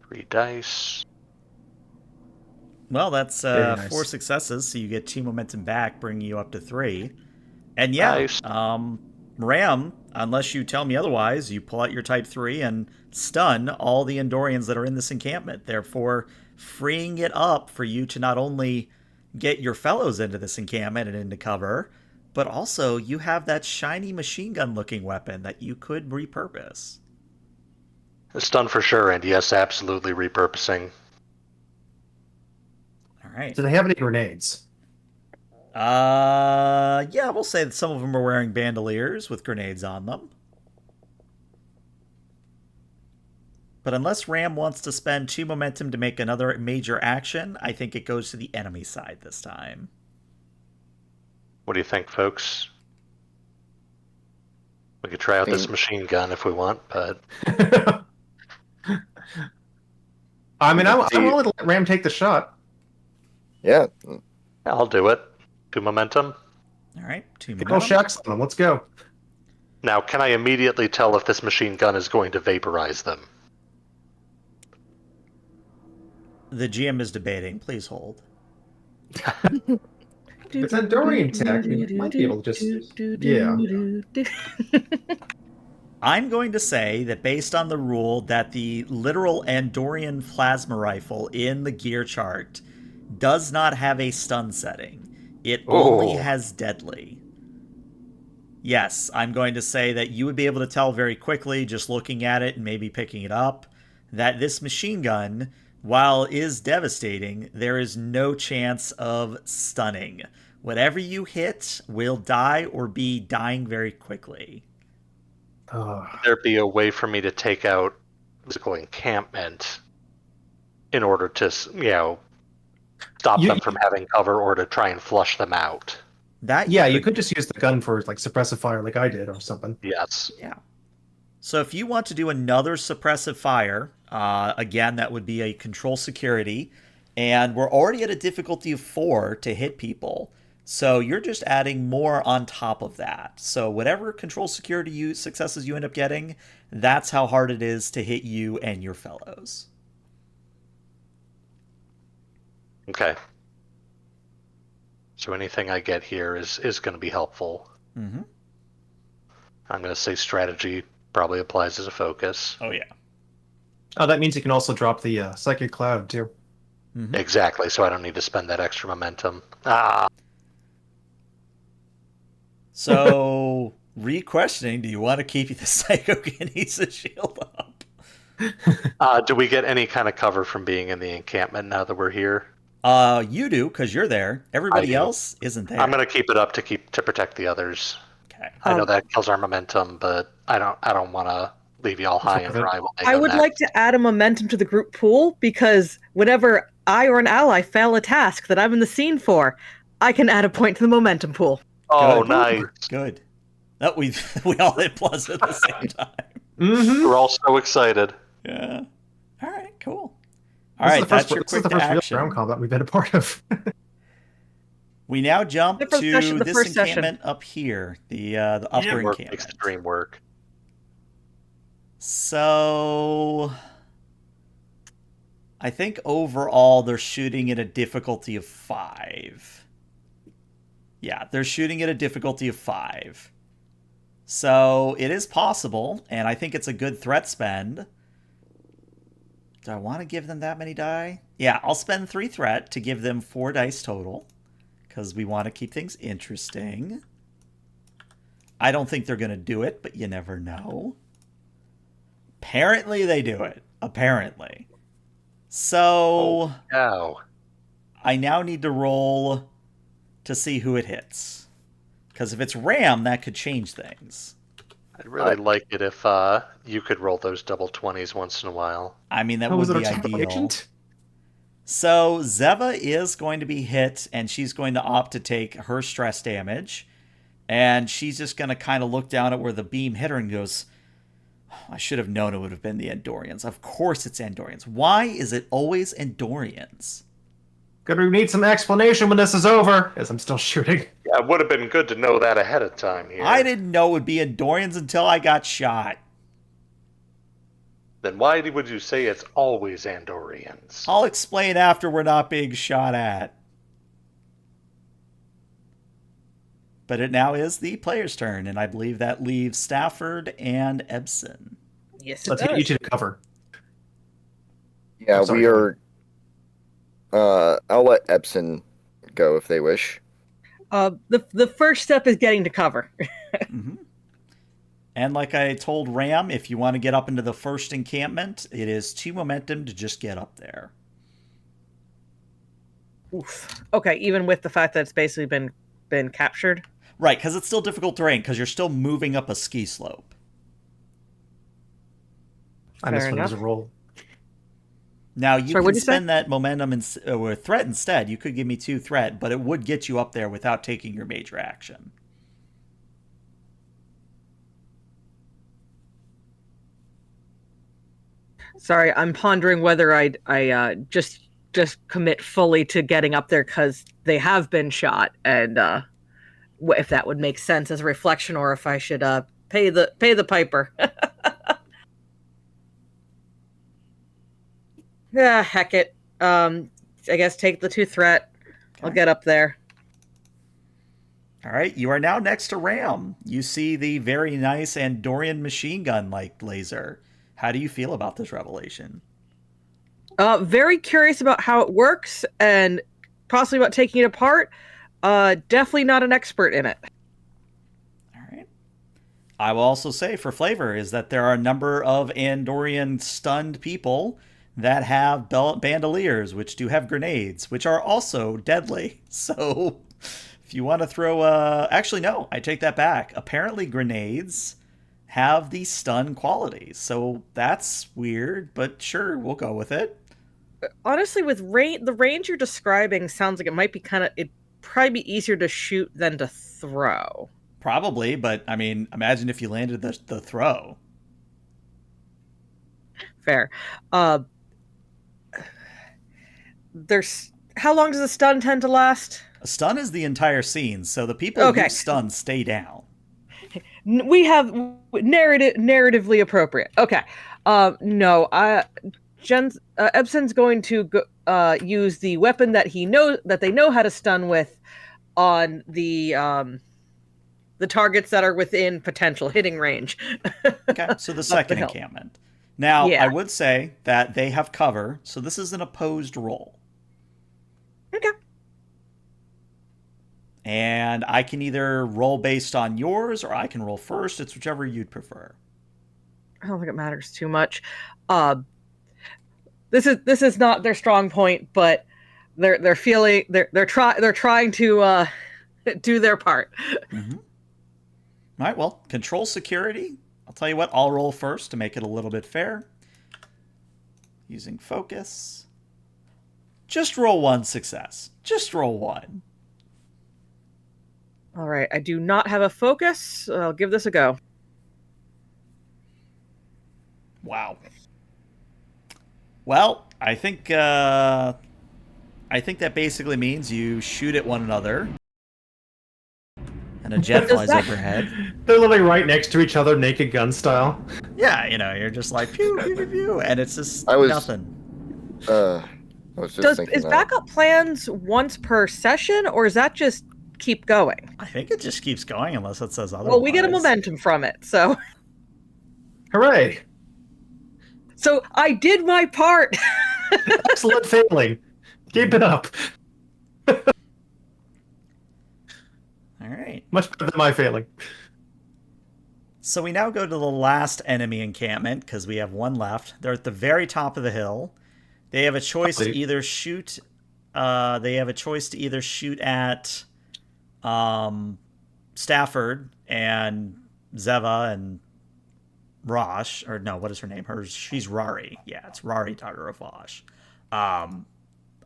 Three dice. Well, that's Very nice. 4 successes, so you get 2 momentum back, bringing you up to 3. And Nice. Ram, unless you tell me otherwise, you pull out your Type 3 and stun all the Andorians that are in this encampment, therefore freeing it up for you to not only get your fellows into this encampment and into cover, but also you have that shiny machine gun looking weapon that you could repurpose. Stun for sure, and yes, absolutely repurposing. All right. Do they have any grenades? Yeah, we'll say that some of them are wearing bandoliers with grenades on them. But unless Ram wants to spend 2 momentum to make another major action, I think it goes to the enemy side this time. What do you think, folks? We could try out this machine gun if we want, but I mean, I'm willing to let Ram take the shot. Yeah. I'll do it. 2 momentum. All right, 2 Go momentum. shocks on them. Let's go. Now, can I immediately tell if this machine gun is going to vaporize them? The GM is debating. Please hold. If it's Andorian tech, we might be able to just... Yeah. I'm going to say that based on the rule that the literal Andorian plasma rifle in the gear chart does not have a stun setting. It only has deadly. Yes, I'm going to say that you would be able to tell very quickly, just looking at it and maybe picking it up, that this machine gun, while is devastating, there is no chance of stunning. Whatever you hit will die or be dying very quickly. Would there be a way for me to take out physical encampment in order to, stop them from having cover or to try and flush them out? You could just use the gun for like suppressive fire like I did or something. Yes. Yeah. So if you want to do another suppressive fire, again, that would be a control security, and we're already at a difficulty of 4 to hit people. So you're just adding more on top of that. So whatever control security successes you end up getting, that's how hard it is to hit you and your fellows. Okay. So anything I get here is going to be helpful. Mm-hmm. I'm going to say strategy probably applies as a focus. Oh, yeah. Oh, that means you can also drop the Psychic Cloud, too. Mm-hmm. Exactly, so I don't need to spend that extra momentum. So, re-questioning, do you want to keep the Psychokinesis shield up? Do we get any kind of cover from being in the encampment now that we're here? You do, because you're there. Everybody else isn't there. I'm going to keep it up to protect the others. Okay. I know that kills our momentum, but I don't want to leave you all high and dry. I would like to add a momentum to the group pool, because whenever I or an ally fail a task that I'm in the scene for, I can add a point to the momentum pool. Oh, Good. nice. Good. That we all hit plus at the same time. Mm-hmm. We're all so excited. Yeah. All right, cool. All right, that's your quick This is the first action. real ground combat we've been a part of. We now jump to the this first encampment up here, the upper encampment. Extreme work. So, I think overall they're shooting at a difficulty of 5. Yeah, they're shooting at a difficulty of 5. So, it is possible, and I think it's a good threat spend. Do I want to give them that many die? Yeah, I'll spend 3 threat to give them 4 dice total, because we want to keep things interesting. I don't think they're going to do it, but you never know. Apparently they do it. Apparently. So, I now need to roll to see who it hits. Because if it's Ram, that could change things. I'd really like it if you could roll those double 20s once in a while. I mean, that would be ideal. Agent? So, Zeva is going to be hit, and she's going to opt to take her stress damage. And she's just going to kind of look down at where the beam hit her and goes, I should have known it would have been the Andorians. Of course it's Andorians. Why is it always Andorians? Gonna need some explanation when this is over, as I'm still shooting. Yeah, it would have been good to know that ahead of time here. I didn't know it would be Andorians until I got shot. Then why would you say it's always Andorians? I'll explain after we're not being shot at. But it now is the player's turn, and I believe that leaves Stafford and Ebsen. Yes, it Let's does. get you two to cover. Yeah, sorry, we go are. I'll let Epson go if they wish. The first step is getting to cover. Mm-hmm. And like I told Ram, if you want to get up into the first encampment, it is 2 momentum to just get up there. Oof. Okay, even with the fact that it's basically been captured. Right, because it's still difficult terrain, because you're still moving up a ski slope. I Fair missed one enough. as a roll. Now, you Sorry, can what'd you say? spend that momentum with threat instead. You could give me 2 threat, but it would get you up there without taking your major action. Sorry, I'm pondering whether I just commit fully to getting up there because they have been shot, and if that would make sense as a reflection, or if I should pay the piper. Yeah, heck it. I guess take the 2 threat. Okay. I'll get up there. All right, you are now next to Ram. You see the very nice Andorian machine gun-like laser. How do you feel about this revelation? Very curious about how it works and possibly about taking it apart. Definitely not an expert in it. All right. I will also say for flavor is that there are a number of Andorian stunned people that have bandoliers, which do have grenades, which are also deadly. So if you want to throw actually, no, I take that back. Apparently grenades have the stun qualities. So that's weird, but sure, we'll go with it. Honestly, with the range you're describing sounds like it might be it'd probably be easier to shoot than to throw. Probably, but I mean, imagine if you landed the throw. Fair. There's how long does a stun tend to last? A stun is the entire scene, so the people who stun stay down. We have narratively appropriate. Okay. No, Ebsen's going to use the weapon that they know how to stun with on the targets that are within potential hitting range. Okay, so the second encampment. Now, Yeah. I would say that they have cover, so this is an opposed roll. Okay. And I can either roll based on yours, or I can roll first. It's whichever you'd prefer. I don't think it matters too much. This is not their strong point, but they're trying to do their part. Mm-hmm. All right. Well, control security. I'll tell you what. I'll roll first to make it a little bit fair. Using focus. Just roll 1 success. Just roll 1. All right. I do not have a focus. I'll give this a go. Wow. Well, I think that basically means you shoot at one another, and a jet flies overhead. They're literally right next to each other, naked gun style. Yeah, you're just like pew pew pew pew, and it's just nothing. I was just thinking is backup plans once per session, or is that just keep going? I think it just keeps going unless it says otherwise. Well, we get a momentum from it, so. Hooray! So I did my part. Excellent failing. Keep it up. All right. Much better than my failing. So we now go to the last enemy encampment because we have one left. They're at the very top of the hill. They have a choice to either shoot. They have a choice to either shoot at Stafford and Zeva and Rosh, or no, what is her name? She's Rari. Yeah, it's Rari, daughter of Vosh.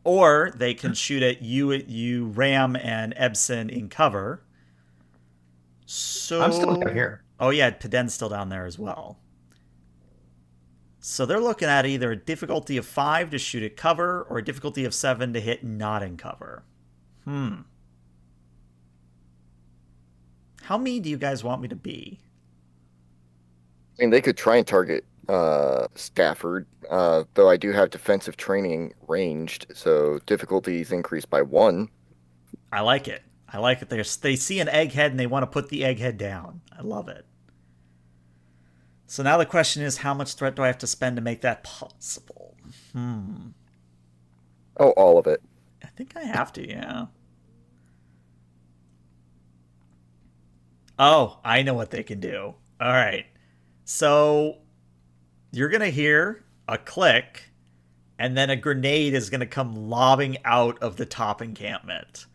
Or they can shoot at you, Ram, and Ebsen in cover. So I'm still down here. Oh yeah, Paden's still down there as well. So they're looking at either a difficulty of 5 to shoot at cover, or a difficulty of 7 to hit not in cover. How mean do you guys want me to be? I mean, they could try and target Stafford, though I do have defensive training ranged, so difficulty is increased by 1. I like it. I like it. They see an egghead and they want to put the egghead down. I love it. So now the question is, how much threat do I have to spend to make that possible? Oh, all of it. I think I have to, yeah. Oh, I know what they can do. All right. So you're going to hear a click, and then a grenade is going to come lobbing out of the top encampment.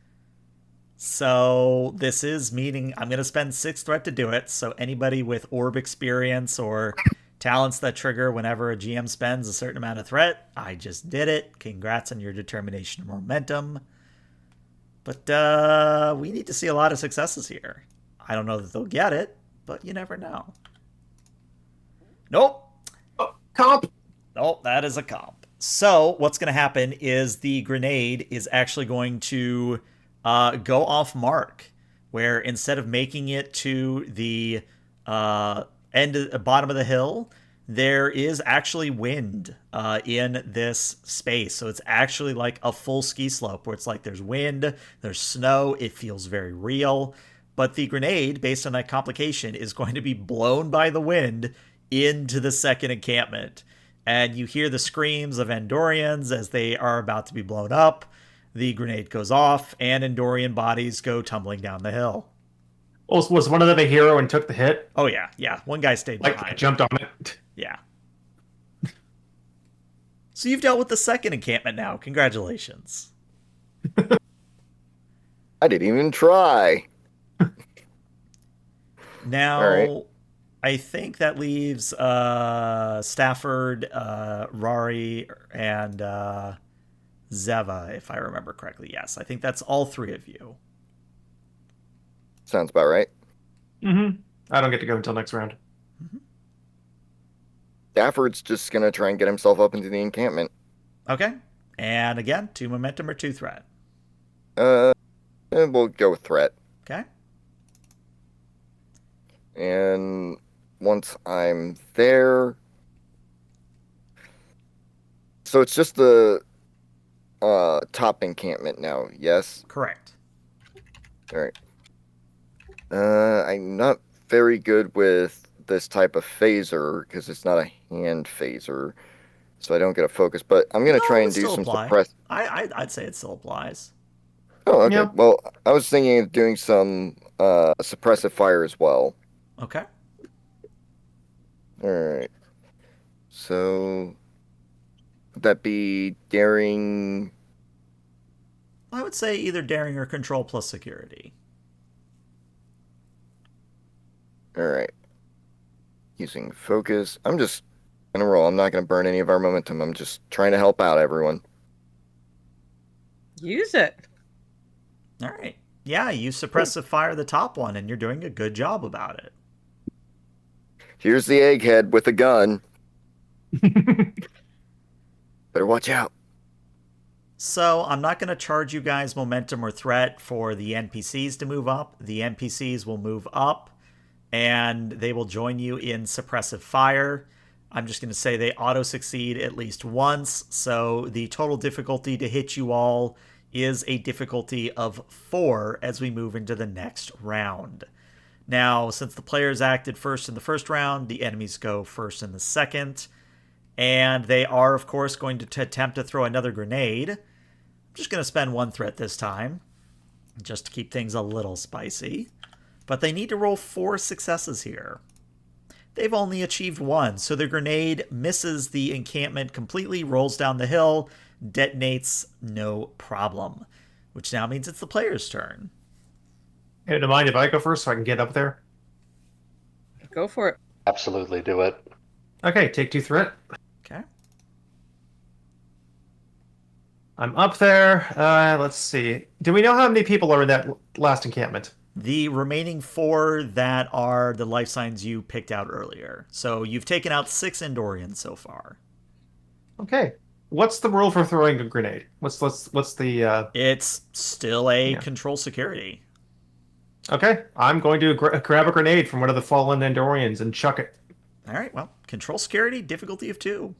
So this is meaning I'm going to spend 6 threat to do it. So anybody with orb experience or talents that trigger whenever a GM spends a certain amount of threat, I just did it. Congrats on your determination and momentum. But we need to see a lot of successes here. I don't know that they'll get it, but you never know. Nope. Oh, comp. Nope, that is a comp. So what's going to happen is the grenade is actually going to go off mark, where instead of making it to the bottom of the hill, there is actually wind in this space. So it's actually like a full ski slope where it's like there's wind, there's snow, it feels very real. But the grenade, based on that complication, is going to be blown by the wind into the second encampment. And you hear the screams of Andorians as they are about to be blown up. The grenade goes off, and Andorian bodies go tumbling down the hill. Was one of them a hero and took the hit? Oh, yeah, yeah. One guy stayed behind. Like, jumped on it. Yeah. So you've dealt with the second encampment now. Congratulations. I didn't even try. Now, right. I think that leaves Stafford, Rari, and Zeva, if I remember correctly. Yes, I think that's all 3 of you. Sounds about right. Mm-hmm. I don't get to go until next round. Mm-hmm. Stafford's just gonna try and get himself up into the encampment. Okay. And again, 2 momentum or 2 threat. We'll go with threat. Okay. And once I'm there, so it's just the top encampment now. Yes. Correct. All right. I'm not very good with this type of phaser because it's not a hand phaser, so I don't get a focus. But I'm gonna try and do some suppress. I'd say it still applies. Oh, okay. Yeah. Well, I was thinking of doing some suppressive fire as well. Okay. All right. So would that be daring? I would say either daring or control plus security. All right. Using focus. I'm just gonna roll. I'm not gonna burn any of our momentum. I'm just trying to help out everyone. Use it. All right. Yeah, you suppressive fire the top one, and you're doing a good job about it. Here's the egghead with a gun. Better watch out. So I'm not going to charge you guys momentum or threat for the NPCs to move up. The NPCs will move up, and they will join you in suppressive fire. I'm just going to say they auto-succeed at least once, so the total difficulty to hit you all is a difficulty of 4 as we move into the next round. Now, since the players acted first in the first round, the enemies go first in the second. And they are, of course, going to attempt to throw another grenade. I'm just going to spend 1 threat this time, just to keep things a little spicy. But they need to roll 4 successes here. They've only achieved 1, so the grenade misses the encampment completely, rolls down the hill, detonates no problem. Which now means it's the player's turn. Hey, do you mind if I go first so I can get up there? Go for it. Absolutely do it. Okay, take 2 threat. Okay. I'm up there. Let's see. Do we know how many people are in that last encampment? The remaining 4 that are the life signs you picked out earlier. So you've taken out 6 Andorians so far. Okay. What's the rule for throwing a grenade? What's the? It's still a control security. Okay, I'm going to grab a grenade from one of the fallen Andorians and chuck it. All right, well, control security, difficulty of 2.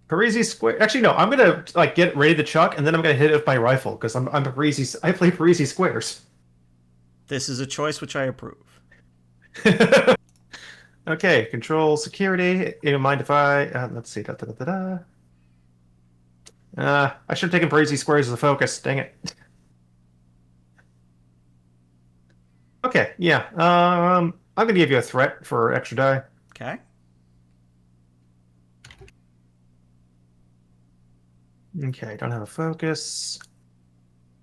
Parisi square. Actually, no. I'm gonna like get ready to chuck, and then I'm gonna hit it with my rifle because I'm Parisi. I play Parisi squares. This is a choice which I approve. Okay, control security. You don't mind if I let's see. I should have taken Parisi squares as a focus. Dang it. Okay, yeah. I'm gonna give you a threat for extra die. Okay. Okay, don't have a focus.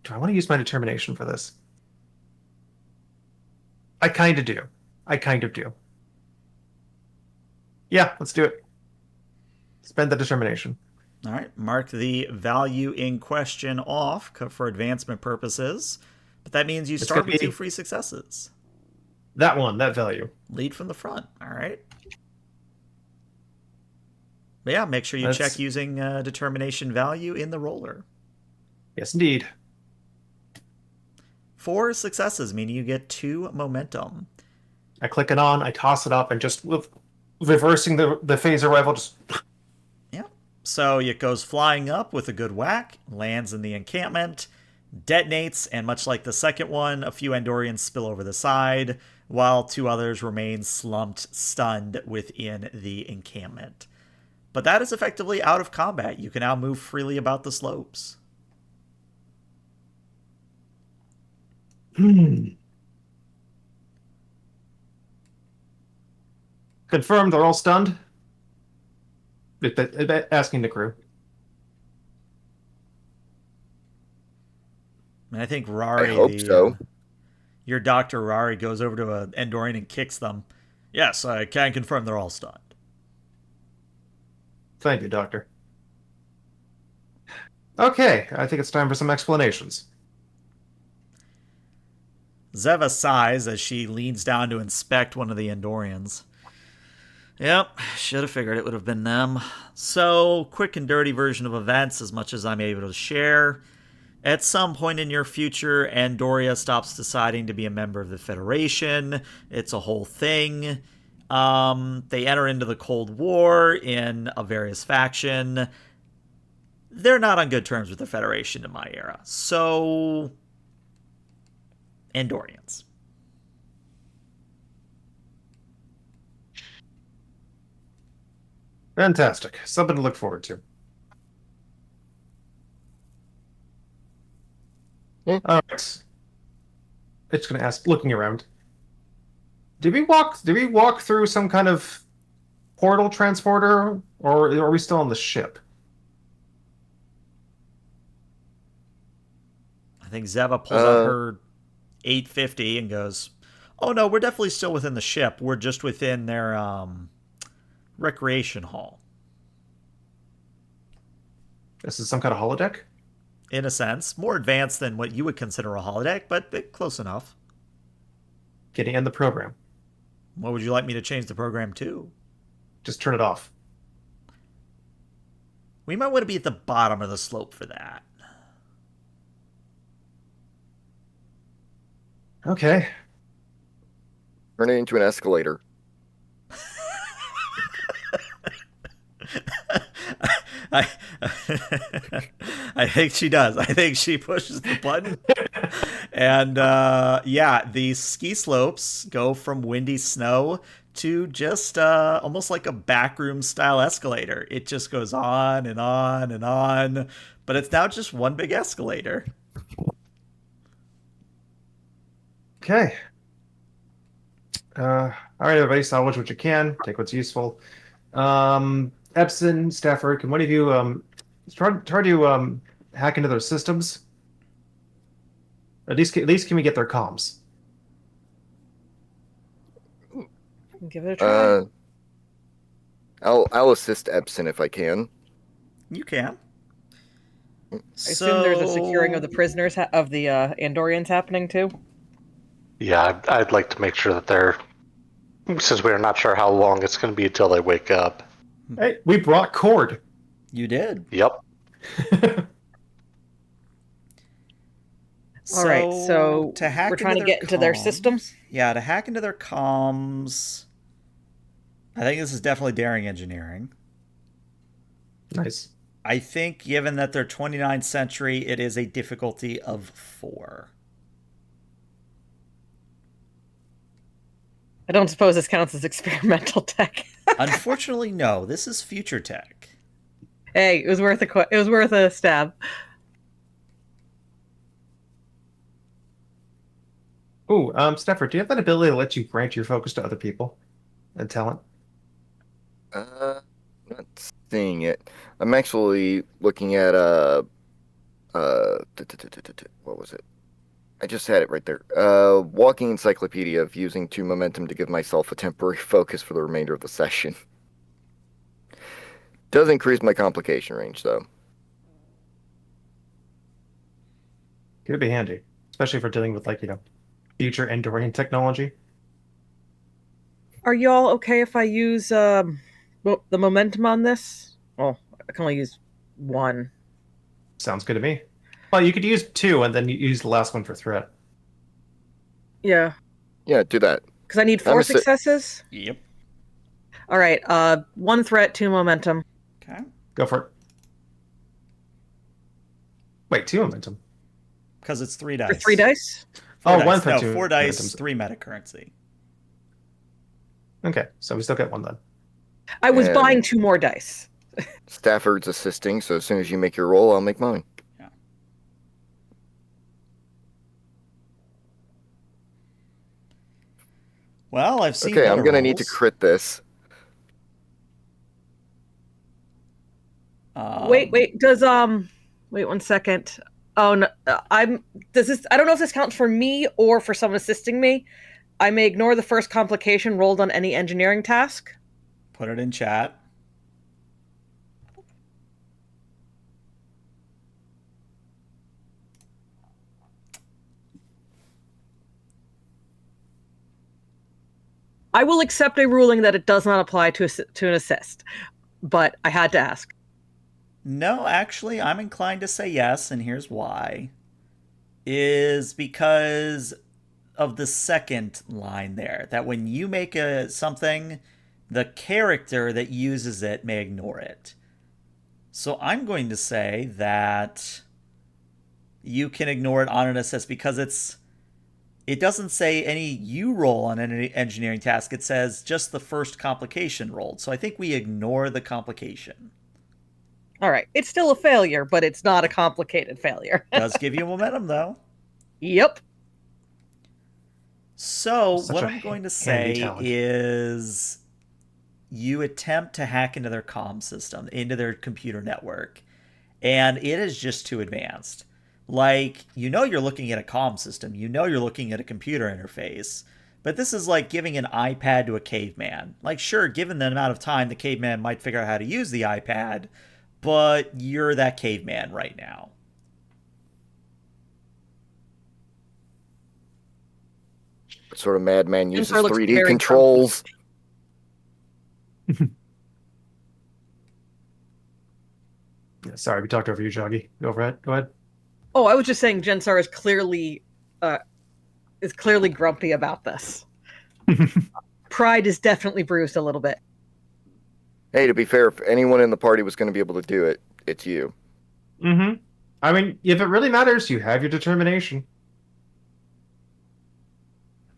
Do I want to use my determination for this? I kind of do. I kind of do. Yeah, let's do it. Spend the determination. All right, mark the value in question off for advancement purposes. But that means you start with 2 free successes. That one, that value. Lead from the front. All right. But yeah, make sure you check using determination value in the roller. Yes, indeed. 4 successes, meaning you get 2 momentum. I click it on, I toss it up, and just with reversing the phaser rifle, just... Yeah. So it goes flying up with a good whack, lands in the encampment, detonates, and much like the second one, a few Andorians spill over the side, while 2 others remain slumped, stunned within the encampment. But that is effectively out of combat. You can now move freely about the slopes. Confirmed, they're all stunned? Asking the crew. And I think Rari, I hope so. Your Dr. Rari goes over to an Andorian and kicks them. Yes, I can confirm they're all stunned. Thank you, Doctor. Okay, I think it's time for some explanations. Zeva sighs as she leans down to inspect one of the Andorians. Yep, should have figured it would have been them. So, quick and dirty version of events, as much as I'm able to share. At some point in your future, Andoria stops deciding to be a member of the Federation. It's a whole thing. They enter into the Cold War in a various faction. They're not on good terms with the Federation in my era. So, Andorians. Fantastic. Something to look forward to. Yeah. All right. It's going to ask, looking around. Did we walk through some kind of portal transporter, or are we still on the ship? I think Zeva pulls out her 850 and goes, "Oh no, we're definitely still within the ship. We're just within their recreation hall." This is some kind of holodeck? In a sense, more advanced than what you would consider a holodeck, but close enough. Getting in the program. What would you like me to change the program to? Just turn it off. We might want to be at the bottom of the slope for that. Okay. Turn it into an escalator. I think she does. I think she pushes the button. And yeah, the ski slopes go from windy snow to just almost like a backroom style escalator. It just goes on and on and on. But it's now just one big escalator. Okay. All right, everybody, salvage what you can. Take what's useful. Epson, Stafford, can one of you try to hack into their systems? At least can we get their comms? Give it a try. I'll assist Epson if I can. You can. I assume there's a securing of the prisoners of the Andorians happening too. Yeah, I'd like to make sure that they're, since we're not sure how long it's going to be until they wake up. Hey, we brought cord. You did. Yep. All right, so to hack we're trying to into get into their systems. Yeah, to hack into their comms. I think this is definitely daring engineering. Nice. I think, given that they're 29th century, it is a difficulty of 4. I don't suppose this counts as experimental tech. Unfortunately, no. This is future tech. Hey, it was worth a stab. Ooh, Stafford, do you have that ability to let you grant your focus to other people and talent? Not seeing it. I'm actually looking at what was it? I just had it right there. Walking encyclopedia of using 2 momentum to give myself a temporary focus for the remainder of the session. Does increase my complication range though. Could be handy, especially for dealing with future Endorian technology. Are y'all okay if I use the momentum on this? Well, I can only use 1. Sounds good to me. Well, you could use 2 and then you use the last one for threat. Yeah. Yeah, do that. Because I need 4 successes? Yep. All right, 1 threat, 2 momentum. Okay. Go for it. Wait, 2 momentum? Because it's 3 dice. For 3 dice? 4 1 dice. for No, 2 4 dice, momentum. 3 meta currency. Okay, so we still get 1 then. I was buying 2 more dice. Stafford's assisting, so as soon as you make your roll, I'll make mine. Yeah. Well, I've seen Okay, I'm gonna need to rolls. crit this. Wait, wait 1 second. Oh no, I don't know if this counts for me or for someone assisting me. I may ignore the first complication rolled on any engineering task. Put it in chat. I will accept a ruling that it does not apply to an assist, but I had to ask. No, actually, I'm inclined to say yes, and here's why. Is because of the second line there, that when you make something, the character that uses it may ignore it. So I'm going to say that you can ignore it on an assist because it doesn't say any you roll on any engineering task. It says just the first complication rolled. So I think we ignore the complication. All right. It's still a failure, but it's not a complicated failure. Does give you momentum, though. Yep. So Such what a I'm going to handy say talent. is you attempt to hack into their comm system, into their computer network, and it is just too advanced. Like, you're looking at a comm system, you're looking at a computer interface, but this is like giving an iPad to a caveman. Like, sure, given the amount of time, the caveman might figure out how to use the iPad, but you're that caveman right now. What sort of madman uses Info looks 3D very controls? Yeah, sorry, we talked over you, Joggy. Go ahead. Oh, I was just saying Jensar is clearly grumpy about this. Pride is definitely bruised a little bit. Hey, to be fair, if anyone in the party was going to be able to do it, it's you. Mm-hmm. I mean, if it really matters, you have your determination.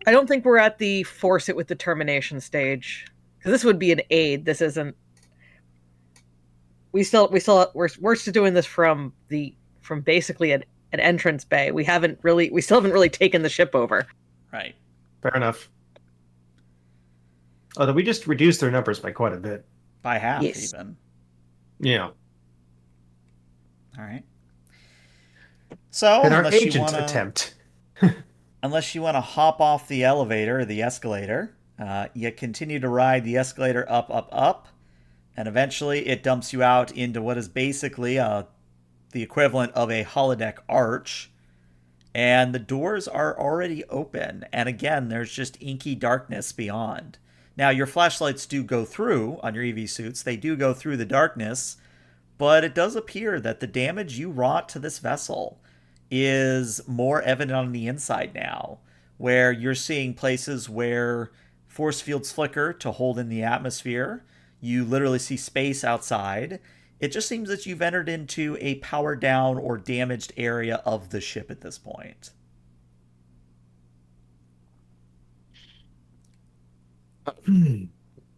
I don't think we're at the force it with determination stage. Because this would be an aid. This isn't. We're still doing this from basically an entrance bay. We still haven't really taken the ship over. Right. Fair enough. Although we just reduced their numbers by quite a bit. By half, Yes. even. Yeah. All right. So, And our agent attempt. Unless you want to hop off the elevator or the escalator, you continue to ride the escalator up, up, up, and eventually it dumps you out into what is basically the equivalent of a holodeck arch. And the doors are already open. And again, there's just inky darkness beyond. Now, your flashlights do go through on your EV suits. They do go through the darkness. But it does appear that the damage you wrought to this vessel is more evident on the inside now, where you're seeing places where Force fields flicker to hold in the atmosphere. You literally see space outside. It just seems that you've entered into a powered down or damaged area of the ship at this point. We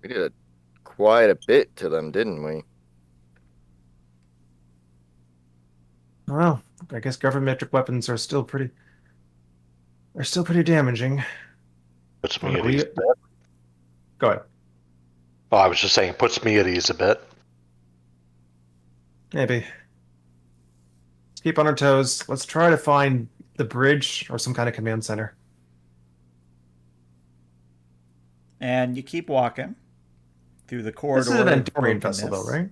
did quite a bit to them, didn't we? Well, I guess gravimetric weapons are still pretty damaging. Puts I don't me know, at we, ease a bit. go ahead. Oh, I was just saying, puts me at ease a bit. Maybe. Let's keep on our toes. Let's try to find the bridge or some kind of command center. And you keep walking through the corridor. This is an of Andorian vessel, though, brokenness. right?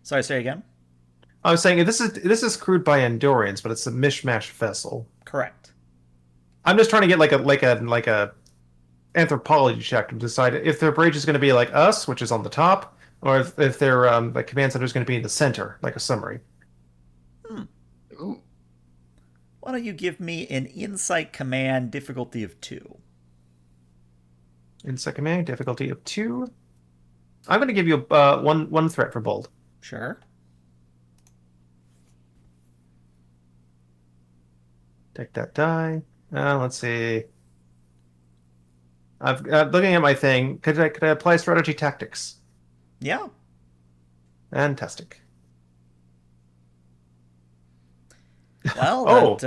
Sorry, say again. I was saying this is crewed by Andorians, but it's a mishmash vessel. Correct. I'm just trying to get like a anthropology check to decide if their bridge is going to be like us, which is on the top, or if their like command center is going to be in the center, like a summary. Ooh. Why don't you give me an insight command difficulty of 2? Insight command difficulty of 2. I'm going to give you one threat for bold. Sure. Take that die. Let's see. I'm looking at my thing. Could I apply strategy tactics? Yeah. Fantastic. Well, Oh.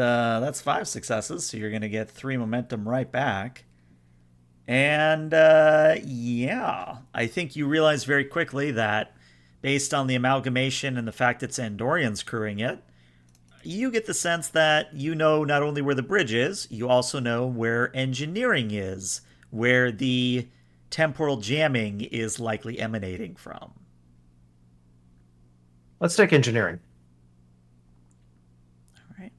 that's 5 successes, so you're going to get 3 momentum right back. And yeah, I think you realize very quickly that based on the amalgamation and the fact it's Andorians crewing it, you get the sense that you know not only where the bridge is, you also know where engineering is, where the temporal jamming is likely emanating from. Let's take engineering. All right.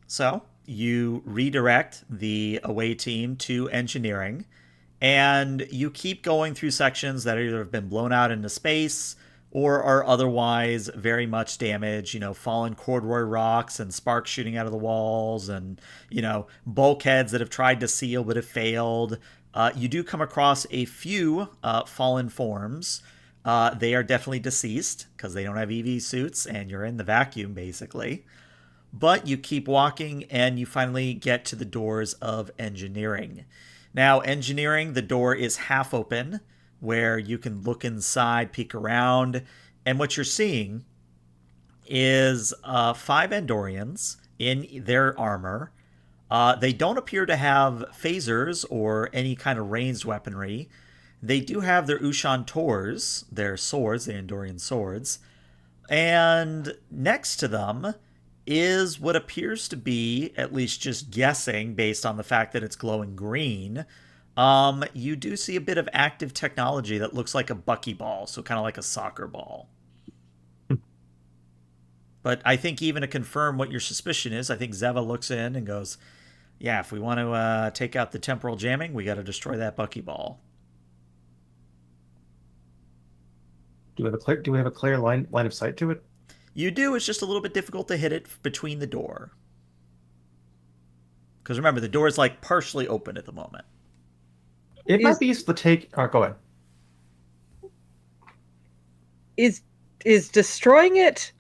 So you redirect the away team to engineering, and you keep going through sections that either have been blown out into space or are otherwise very much damaged, fallen corduroy rocks and sparks shooting out of the walls and, bulkheads that have tried to seal but have failed. You do come across a few fallen forms. They are definitely deceased because they don't have EV suits and you're in the vacuum, basically. But you keep walking and you finally get to the doors of engineering. Now, engineering, the door is half open, where you can look inside, peek around, and what you're seeing is 5 Andorians in their armor. They don't appear to have phasers or any kind of ranged weaponry. They do have their Ushan Tors, their swords, the Andorian swords, and next to them is what appears to be, at least just guessing based on the fact that it's glowing green, you do see a bit of active technology that looks like a buckyball, so kind of like a soccer ball. But I think even to confirm what your suspicion is, I think Zeva looks in and goes, yeah, if we want to take out the temporal jamming, we got to destroy that buckyball. Do we have a clear line of sight to it? You do. It's just a little bit difficult to hit it between the door. Because remember, the door is like partially open at the moment. It might be useful to take. Oh, go ahead. Is destroying it?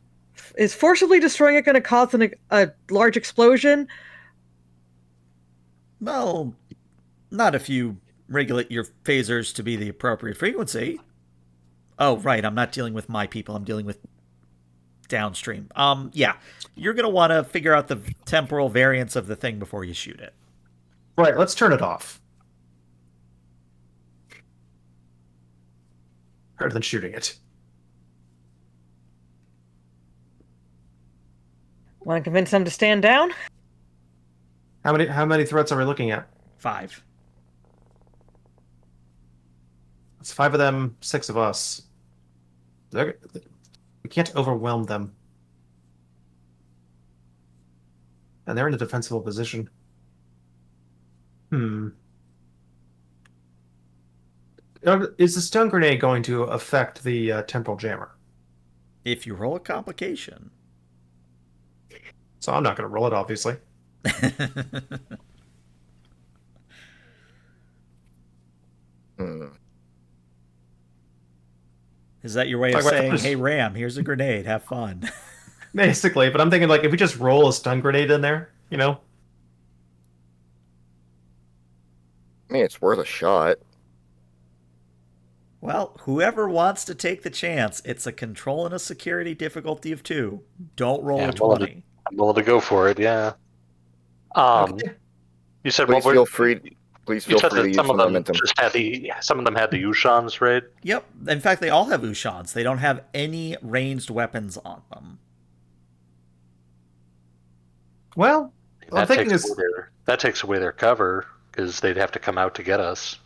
Is forcibly destroying it going to cause a large explosion? Well, not if you regulate your phasers to be the appropriate frequency. Oh, right. I'm not dealing with my people. I'm dealing with downstream. Yeah. You're going to want to figure out the temporal variance of the thing before you shoot it. Right. Let's turn it off. Rather than shooting it. Want to convince them to stand down? How many threats are we looking at? 5. It's 5 of them, 6 of us. We can't overwhelm them. And they're in a defensible position. Is the stun grenade going to affect the temporal jammer? If you roll a complication. So I'm not going to roll it, obviously. Is that your way of Like, saying, hey, Ram, here's a grenade, have fun? Basically, but I'm thinking, like, if we just roll a stun grenade in there, you know? I mean, it's worth a shot. Well, whoever wants to take the chance, it's a control and a security difficulty of 2. Don't roll a 20. I'm willing to go for it, yeah. Okay. You said Please what feel were... free. Please You feel said free to that use the momentum. some of them had the Ushans, right? Yep. In fact, they all have Ushans. They don't have any ranged weapons on them. Well, I'm thinking that takes away their cover, because they'd have to come out to get us.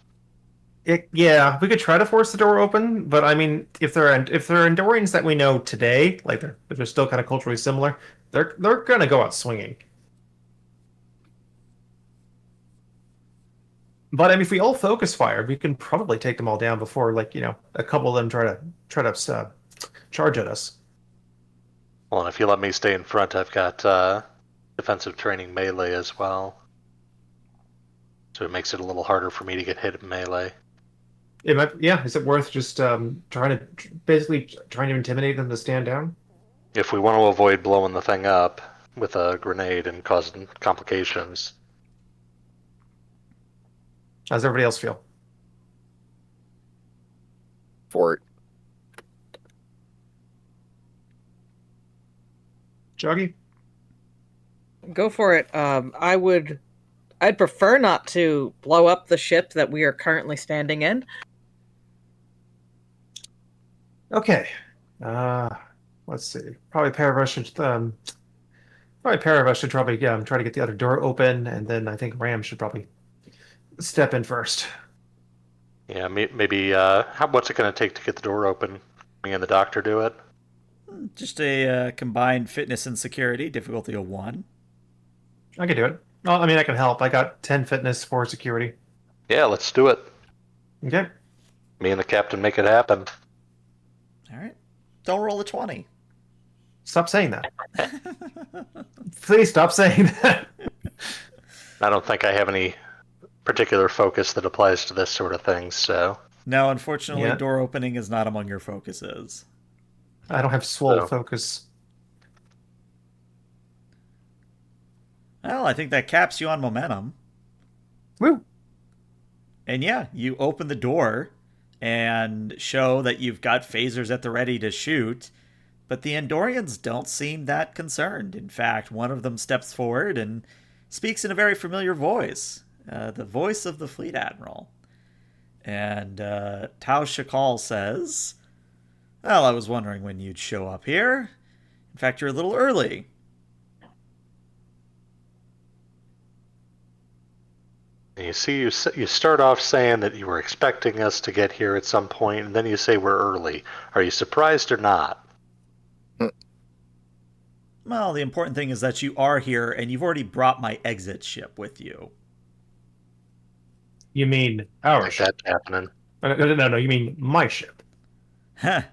Yeah, we could try to force the door open, but I mean, if they're Andorians that we know today, like if they're still kind of culturally similar, they're gonna go out swinging. But I mean, if we all focus fire, we can probably take them all down before, like, a couple of them try to charge at us. Well, and if you let me stay in front, I've got defensive training melee as well, so it makes it a little harder for me to get hit in melee. It might, yeah. Is it worth just trying to intimidate them to stand down? If we want to avoid blowing the thing up with a grenade and causing complications. How's everybody else feel? For it. Joggy? Go for it. I'd prefer not to blow up the ship that we are currently standing in. Okay. Let's see. Probably pair of us should try to get the other door open, and then I think Ram should probably step in first. Yeah, maybe. What's it going to take to get the door open? Me and the doctor do it. Just a combined fitness and security, difficulty of 1. I can do it. Well, I mean, I can help. I got 10 fitness, 4 security. Yeah, let's do it. Okay. Me and the captain make it happen. All right. Don't roll a 20. Stop saying that. Please stop saying that. I don't think I have any particular focus that applies to this sort of thing, so... No, unfortunately, Yeah. door opening is not among your focuses. I don't have swole focus. Well, I think that caps you on momentum. Woo! And yeah, you open the door and show that you've got phasers at the ready to shoot, but the Andorians don't seem that concerned. In fact, one of them steps forward and speaks in a very familiar voice, the voice of the fleet admiral. And Tau Shakal says, well, I was wondering when you'd show up here. In fact, you're a little early. You see, you start off saying that you were expecting us to get here at some point, and then you say we're early. Are you surprised or not? Well, the important thing is that you are here, and you've already brought my exit ship with you. You mean our Like ship? that's happening. No, you mean my ship. Huh.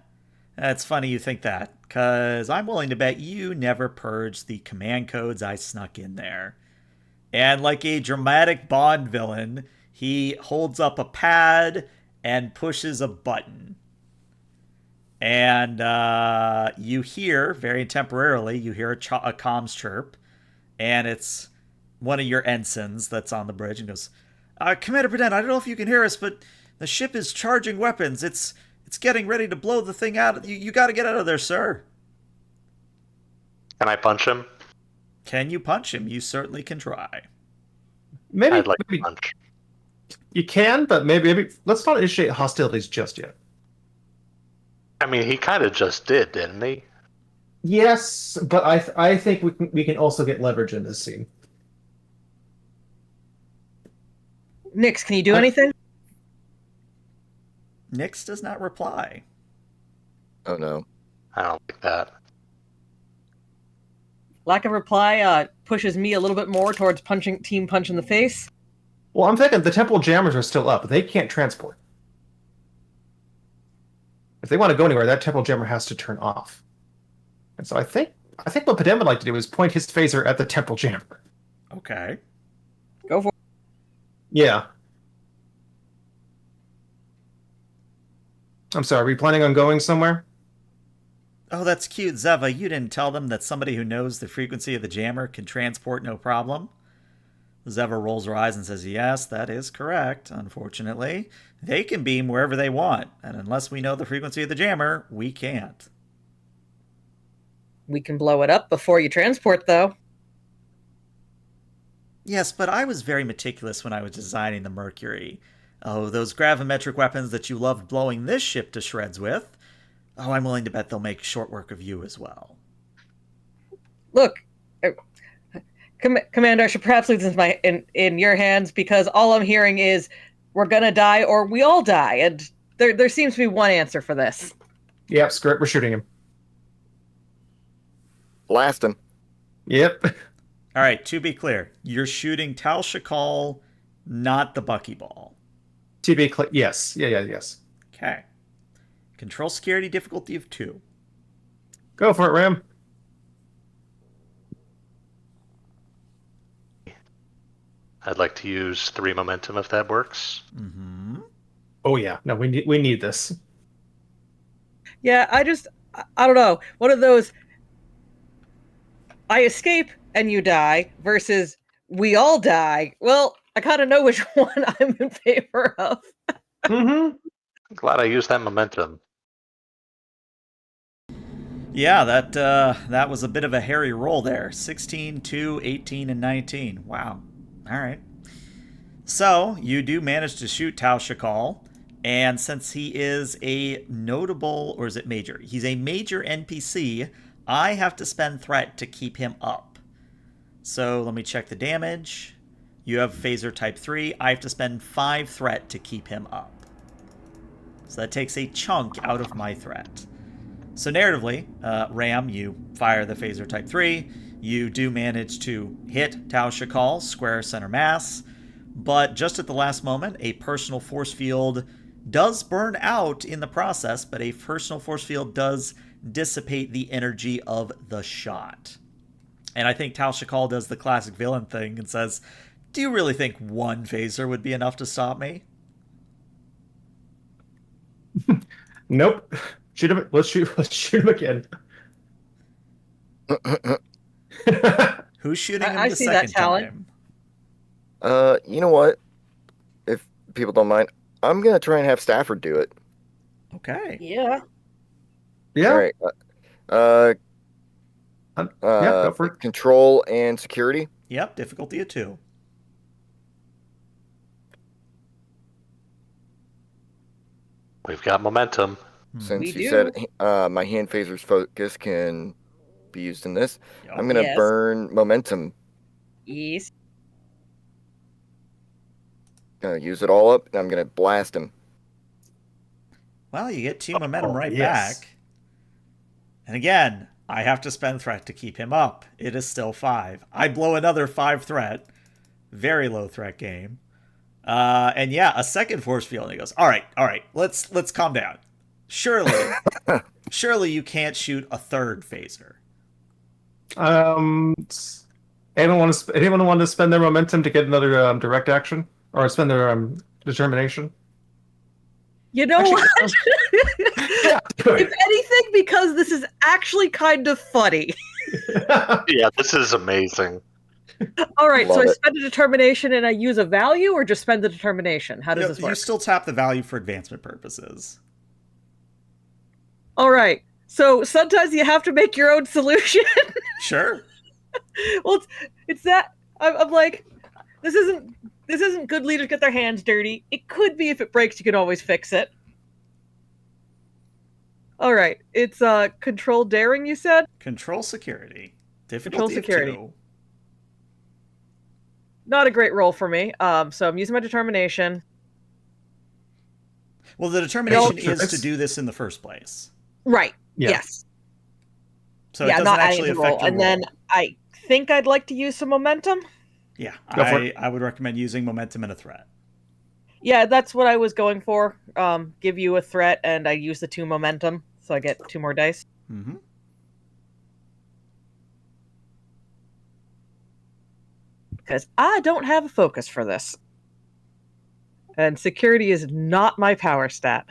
That's funny you think that, because I'm willing to bet you never purged the command codes I snuck in there. And like a dramatic Bond villain, he holds up a pad and pushes a button. And you hear, very temporarily, you hear a comms chirp. And it's one of your ensigns that's on the bridge and goes, Commander Beden, I don't know if you can hear us, but the ship is charging weapons. It's getting ready to blow the thing out. You got to get out of there, sir. Can I punch him? Can you punch him? You certainly can try. Maybe I'd like to punch. You can, but maybe let's not initiate hostilities just yet. I mean, he kind of just did, didn't he? Yes, but I think we can also get leverage in this scene. Nix, can you do anything? Nix does not reply. Oh no. I don't like that. Lack of reply pushes me a little bit more towards team punch in the face. Well, I'm thinking the temporal jammers are still up. They can't transport. If they want to go anywhere, that temporal jammer has to turn off. And so I think what Padem would like to do is point his phaser at the temporal jammer. Okay. Go for it. Yeah. I'm sorry, are we planning on going somewhere? Oh, that's cute, Zeva. You didn't tell them that somebody who knows the frequency of the jammer can transport no problem? Zeva rolls her eyes and says, yes, that is correct, unfortunately. They can beam wherever they want, and unless we know the frequency of the jammer, we can't. We can blow it up before you transport, though. Yes, but I was very meticulous when I was designing the Mercury. Oh, those gravimetric weapons that you loved blowing this ship to shreds with. Oh, I'm willing to bet they'll make short work of you as well. Look, Commander, I should perhaps leave this in your hands, because all I'm hearing is we're gonna die or we all die, and there seems to be one answer for this. Yep, screw it, we're shooting him. Blast him. Yep. All right, to be clear, you're shooting Tal Shakal, not the Buckyball. To be clear, yes. Yes. Okay. Control security difficulty of 2. Go for it, Ram. I'd like to use 3 momentum if that works. Mm-hmm. Oh yeah, no, we need this. Yeah, I don't know. One of those, I escape and you die versus we all die. Well, I kind of know which one I'm in favor of. Mm-hmm. I'm glad I used that momentum. Yeah, that was a bit of a hairy roll there. 16, 2, 18, and 19. Wow. All right. So, you do manage to shoot Tal Shakal, and since he is a notable, or is it major? He's a major NPC, I have to spend threat to keep him up. So, let me check the damage. You have phaser type 3. I have to spend 5 threat to keep him up. So that takes a chunk out of my threat. So narratively, Ram, you fire the phaser type 3. You do manage to hit Tal Shakal, square center mass. But just at the last moment, a personal force field does burn out in the process, but a personal force field does dissipate the energy of the shot. And I think Tal Shakal does the classic villain thing and says, do you really think one phaser would be enough to stop me? Nope. Shoot him. Let's shoot him again. Who's shooting him I the see that second talent. time? You know what? If people don't mind, I'm gonna try and have Stafford do it. Okay. Yeah. Yeah. All right. Yeah, go for it. Control and security. Yep, difficulty of 2. We've got momentum. Since We you do. said my hand phaser's focus can be used in this, Yep. I'm gonna Yes. burn momentum. Yes. Gonna use it all up, and I'm gonna blast him. Well, you get 2 momentum right yes. back. And again, I have to spend threat to keep him up. It is still 5. I blow another 5 threat. Very low threat game. And yeah, a second force field. And he goes, all right, let's calm down. Surely you can't shoot a third phaser. Anyone want to spend their momentum to get another direct action, or spend their determination? You know Actually, what? Yeah, do If it. anything, because this is actually kind of funny. Yeah, this is amazing. All right, so Love I it. spend a determination and I use a value, or just spend the determination? How does this You work? still tap the value for advancement purposes. All right, so sometimes you have to make your own solution. Sure. Well, it's that I'm like, this isn't good leaders get their hands dirty. It could be if it breaks, you can always fix it. All right, it's control daring. You said Control security. Control Difficulty security. of 2. not a great roll for me. So I'm using my determination. Well, the determination Sure. is to do this in the first place. Right. Yeah. Yes. So it Yeah, doesn't not adding actually to the affect roll. your And then roll. I think I'd like to use some momentum. Yeah, Go for it. I would recommend using momentum and a threat. Yeah, that's what I was going for. Give you a threat, and I use the 2 momentum, so I get 2 more dice. Mm-hmm. Because I don't have a focus for this. And security is not my power stat.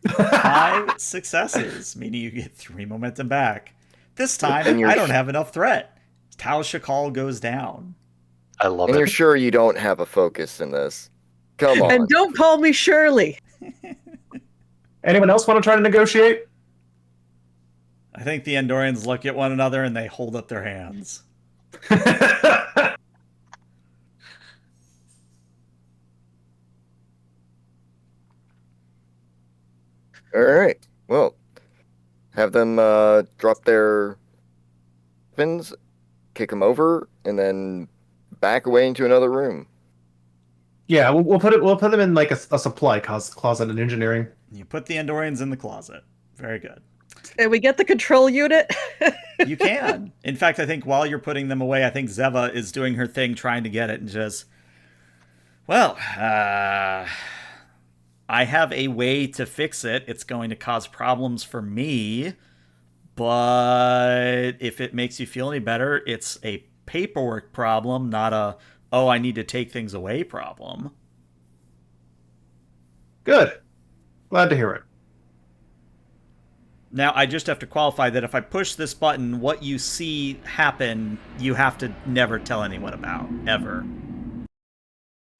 5 successes, meaning you get 3 momentum back. This time, And I don't have enough threat. Tal Shakal goes down. I love And it. you're sure you don't have a focus in this? Come on. And don't call me Shirley. Anyone else want to try to negotiate? I think the Andorians look at one another and they hold up their hands. All right. Well, have them drop their weapons, kick them over, and then back away into another room. Yeah, we'll put them in like a supply closet in engineering. You put the Andorians in the closet. Very good. Can we get the control unit? You can. In fact, I think while you're putting them away, I think Zeva is doing her thing trying to get it and just, well, I have a way to fix it. It's going to cause problems for me, but if it makes you feel any better, it's a paperwork problem, not a, oh, I need to take things away problem. Good. Glad to hear it. Now, I just have to qualify that if I push this button, what you see happen, you have to never tell anyone about, ever.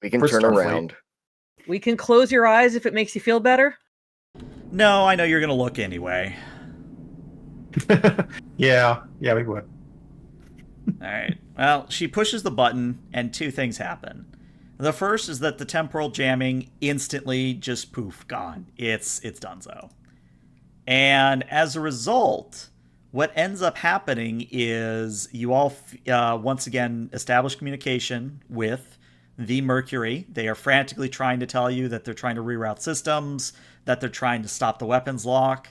We can For turn Starfleet. around. We can close your eyes if it makes you feel better. No, I know you're going to look anyway. Yeah, we would. All right. Well, she pushes the button, and 2 things happen. The first is that the temporal jamming instantly just poof, gone. It's donezo. And as a result, what ends up happening is you all once again establish communication with the Mercury. They are frantically trying to tell you that they're trying to reroute systems, that they're trying to stop the weapons lock.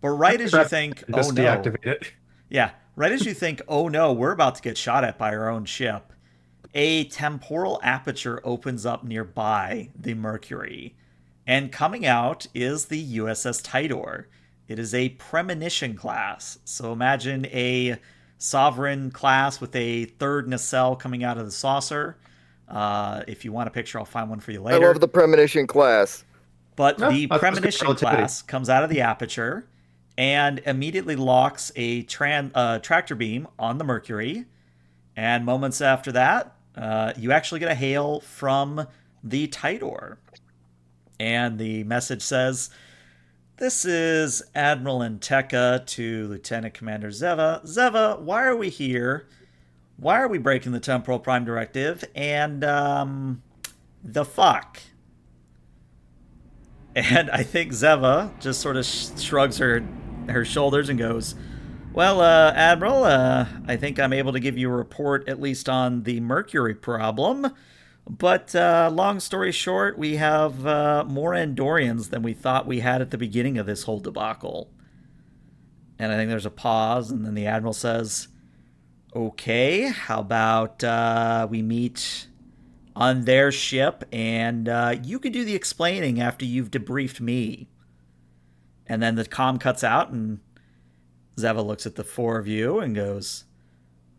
But right as you think, oh Just no, deactivate it. yeah, right as you think, oh no, we're about to get shot at by our own ship, a temporal aperture opens up nearby the Mercury. And coming out is the U.S.S. Tidor. It is a premonition class. So imagine a sovereign class with a third nacelle coming out of the saucer. If you want a picture, I'll find one for you later. I love the premonition class. But No, the that's premonition relativity. class comes out of the aperture and immediately locks a tractor beam on the Mercury. And moments after that, you actually get a hail from the Tidor. And the message says, "This is Admiral Enteka to Lieutenant Commander Zeva. Zeva, why are we here? Why are we breaking the Temporal Prime Directive? And, the fuck?" And I think Zeva just sort of shrugs her shoulders and goes, "Well, Admiral, I think I'm able to give you a report at least on the Mercury problem. But long story short, we have more Andorians than we thought we had at the beginning of this whole debacle." And I think there's a pause, and then the Admiral says, "Okay, how about we meet on their ship, and you can do the explaining after you've debriefed me." And then the comm cuts out, and Zeva looks at the 4 of you and goes,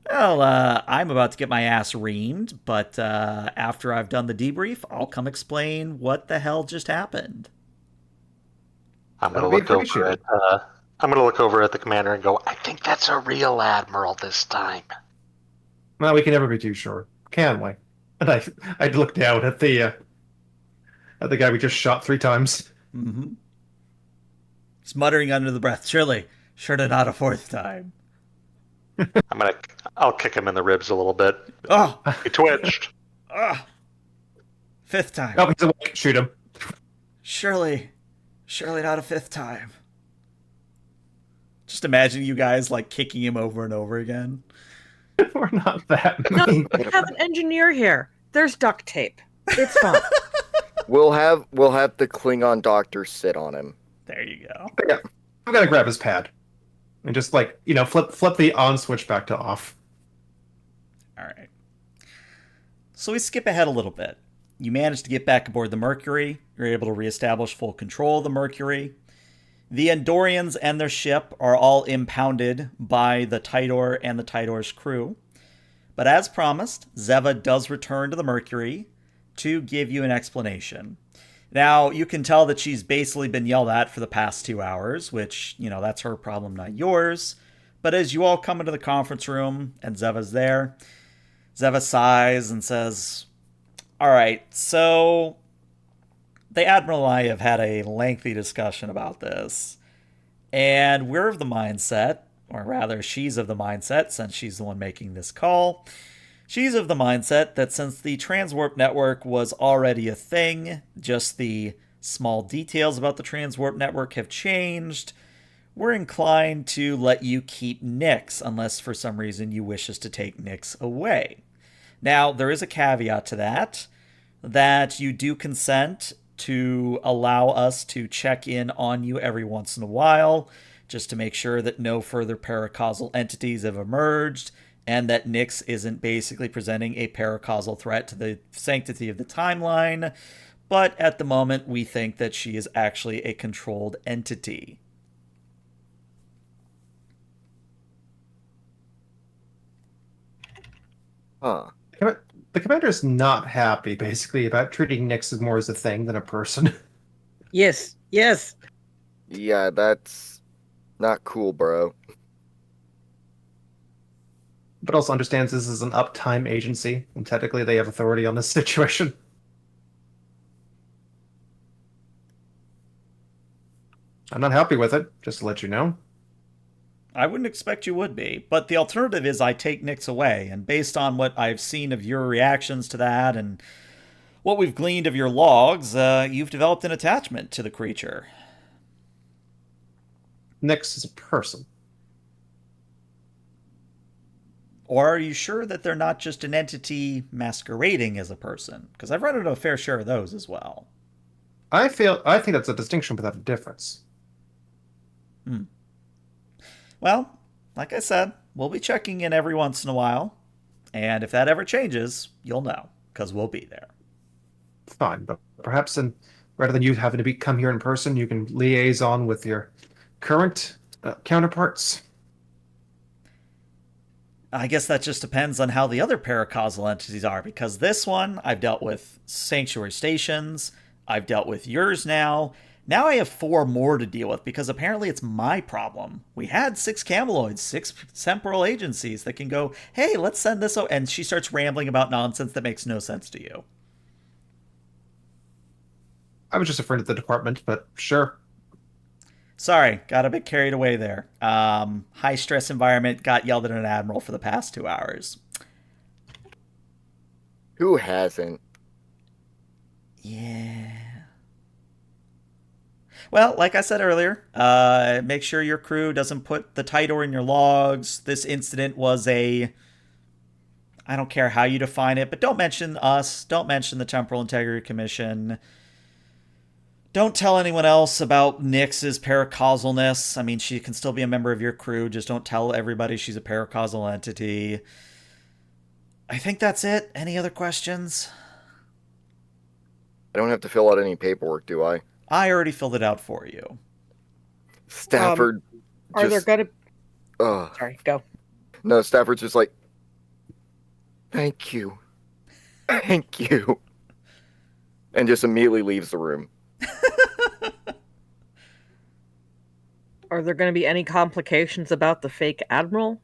"Well, I'm about to get my ass reamed, but after I've done the debrief, I'll come explain what the hell just happened." I'm That'll gonna be look over appreciated. at I'm gonna look over at the commander and go, I think that's a real admiral this time. Well, we can never be too sure, can we? And I'd look down at the guy we just shot 3 times. Mm-hmm. He's muttering under the breath, "Surely, sure to not a 4th time." I'll kick him in the ribs a little bit. Oh, He twitched. 5th time. Oh, he's awake. Shoot him. Surely not a 5th time. Just imagine you guys like kicking him over and over again. We're not that No, mean. we have an engineer here. There's duct tape. It's fine. We'll have the Klingon doctor sit on him. There you go. Yeah, I'm gonna grab his pad and just flip the on switch back to off. All right. So we skip ahead a little bit. You manage to get back aboard the Mercury. You're able to reestablish full control of the Mercury. The Andorians and their ship are all impounded by the Tidor and the Tidor's crew. But as promised, Zeva does return to the Mercury to give you an explanation. Now, you can tell that she's basically been yelled at for the past 2 hours, which, that's her problem, not yours. But as you all come into the conference room and Zeva's there, Zeva sighs and says, all right, so the Admiral and I have had a lengthy discussion about this. And we're of the mindset, or rather, she's of the mindset, since she's the one making this call. She's of the mindset that since the transwarp network was already a thing, just the small details about the transwarp network have changed, we're inclined to let you keep Nyx unless for some reason you wish us to take Nyx away. Now, there is a caveat to that you do consent to allow us to check in on you every once in a while, just to make sure that no further paracausal entities have emerged, and that Nyx isn't basically presenting a paracausal threat to the sanctity of the timeline. But at the moment, we think that she is actually a controlled entity. Huh. The commander is not happy, basically, about treating Nyx more as a thing than a person. Yes, yes. Yeah, that's not cool, bro. But also understands this is an uptime agency, and technically they have authority on this situation. I'm not happy with it, just to let you know. I wouldn't expect you would be, but the alternative is I take Nyx away, and based on what I've seen of your reactions to that and what we've gleaned of your logs, you've developed an attachment to the creature. Nyx is a person. Or are you sure that they're not just an entity masquerading as a person? Because I've run into a fair share of those as well. I think that's a distinction without a difference. Well, like I said, we'll be checking in every once in a while. And if that ever changes, you'll know, because we'll be there. Fine, but perhaps rather than you having to come here in person, you can liaison with your current counterparts. I guess that just depends on how the other paracausal entities are, because this one, I've dealt with sanctuary stations, I've dealt with yours now. Now I have 4 more to deal with, because apparently it's my problem. We had 6 cameloids, 6 temporal agencies that can go, hey, let's send this over. And she starts rambling about nonsense that makes no sense to you. I was just a friend of the department, but sure. Sorry, got a bit carried away there. High stress environment, got yelled at an admiral for the past 2 hours. Who hasn't? Yeah. Well, like I said earlier, make sure your crew doesn't put the Tidor in your logs. This incident was I don't care how you define it, but don't mention us. Don't mention the Temporal Integrity Commission. Don't tell anyone else about Nyx's paracausalness. I mean, she can still be a member of your crew. Just don't tell everybody she's a paracausal entity. I think that's it. Any other questions? I don't have to fill out any paperwork, do I? I already filled it out for you. Stafford Are there gonna... Ugh. Sorry, go. No, Stafford's just like, thank you. Thank you. And just immediately leaves the room. Are there going to be any complications about the fake admiral?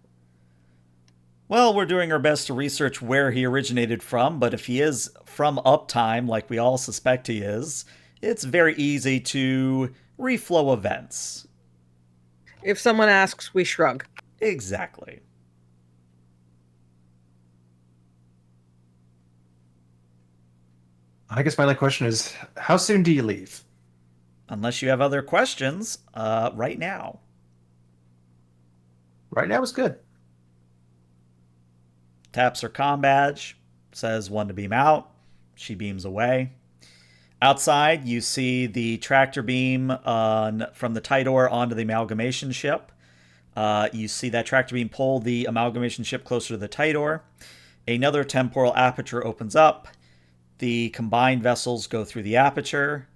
Well, we're doing our best to research where he originated from, but if he is from Uptime, like we all suspect he is, it's very easy to reflow events. If someone asks, we shrug. Exactly. I guess my only question is, how soon do you leave? Unless you have other questions, right now. Right now is good. Taps her comm badge, says one to beam out. She beams away. Outside, you see the tractor beam from the Tidor onto the amalgamation ship. You see that tractor beam pull the amalgamation ship closer to the Tidor. Another temporal aperture opens up. The combined vessels go through the aperture.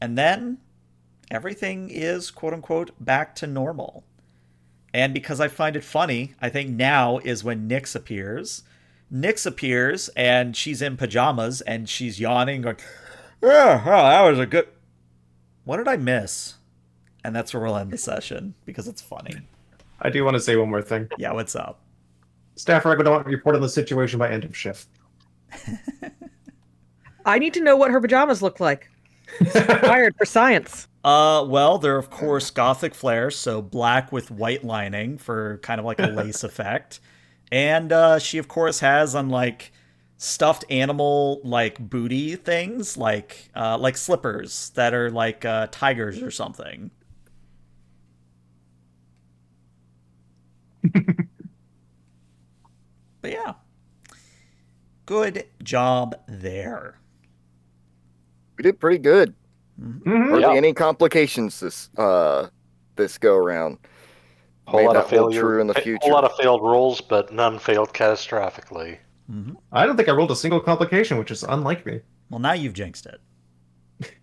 And then everything is, quote-unquote, back to normal. And because I find it funny, I think now is when Nyx appears. Nyx appears, and she's in pajamas, and she's yawning, going, Yeah, well, that was a good. What did I miss? And that's where we'll end the session because it's funny. I do want to say one more thing. Yeah, what's up? Staff are going to report on the situation by end of shift. I need to know what her pajamas look like. Required for science. Well, they're of course Gothic flares, so black with white lining for kind of like a lace effect. And she of course has on like stuffed animal like booty things, like slippers that are like tigers or something. But yeah. Good job there. We did pretty good. Mm-hmm. Hardly any complications this go around. Whole May lot that of hold failure. true in the A future. whole lot of failed rolls, but none failed catastrophically. Mm-hmm. I don't think I rolled a single complication, which is unlike me. Well, now you've jinxed it.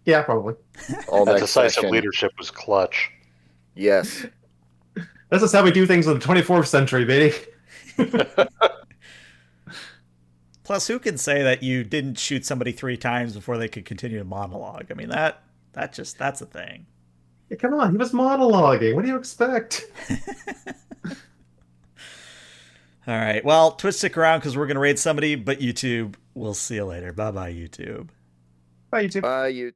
Yeah, probably. All That next decisive session. leadership was clutch. Yes. This is how we do things in the 24th century, baby. Plus, who can say that you didn't shoot somebody 3 times before they could continue to monologue? I mean, that's a thing. Yeah, come on, he was monologuing. What do you expect? All right. Well, Twitch, stick around because we're going to raid somebody, but YouTube, we'll see you later. Bye-bye, YouTube. Bye, YouTube. Bye, YouTube.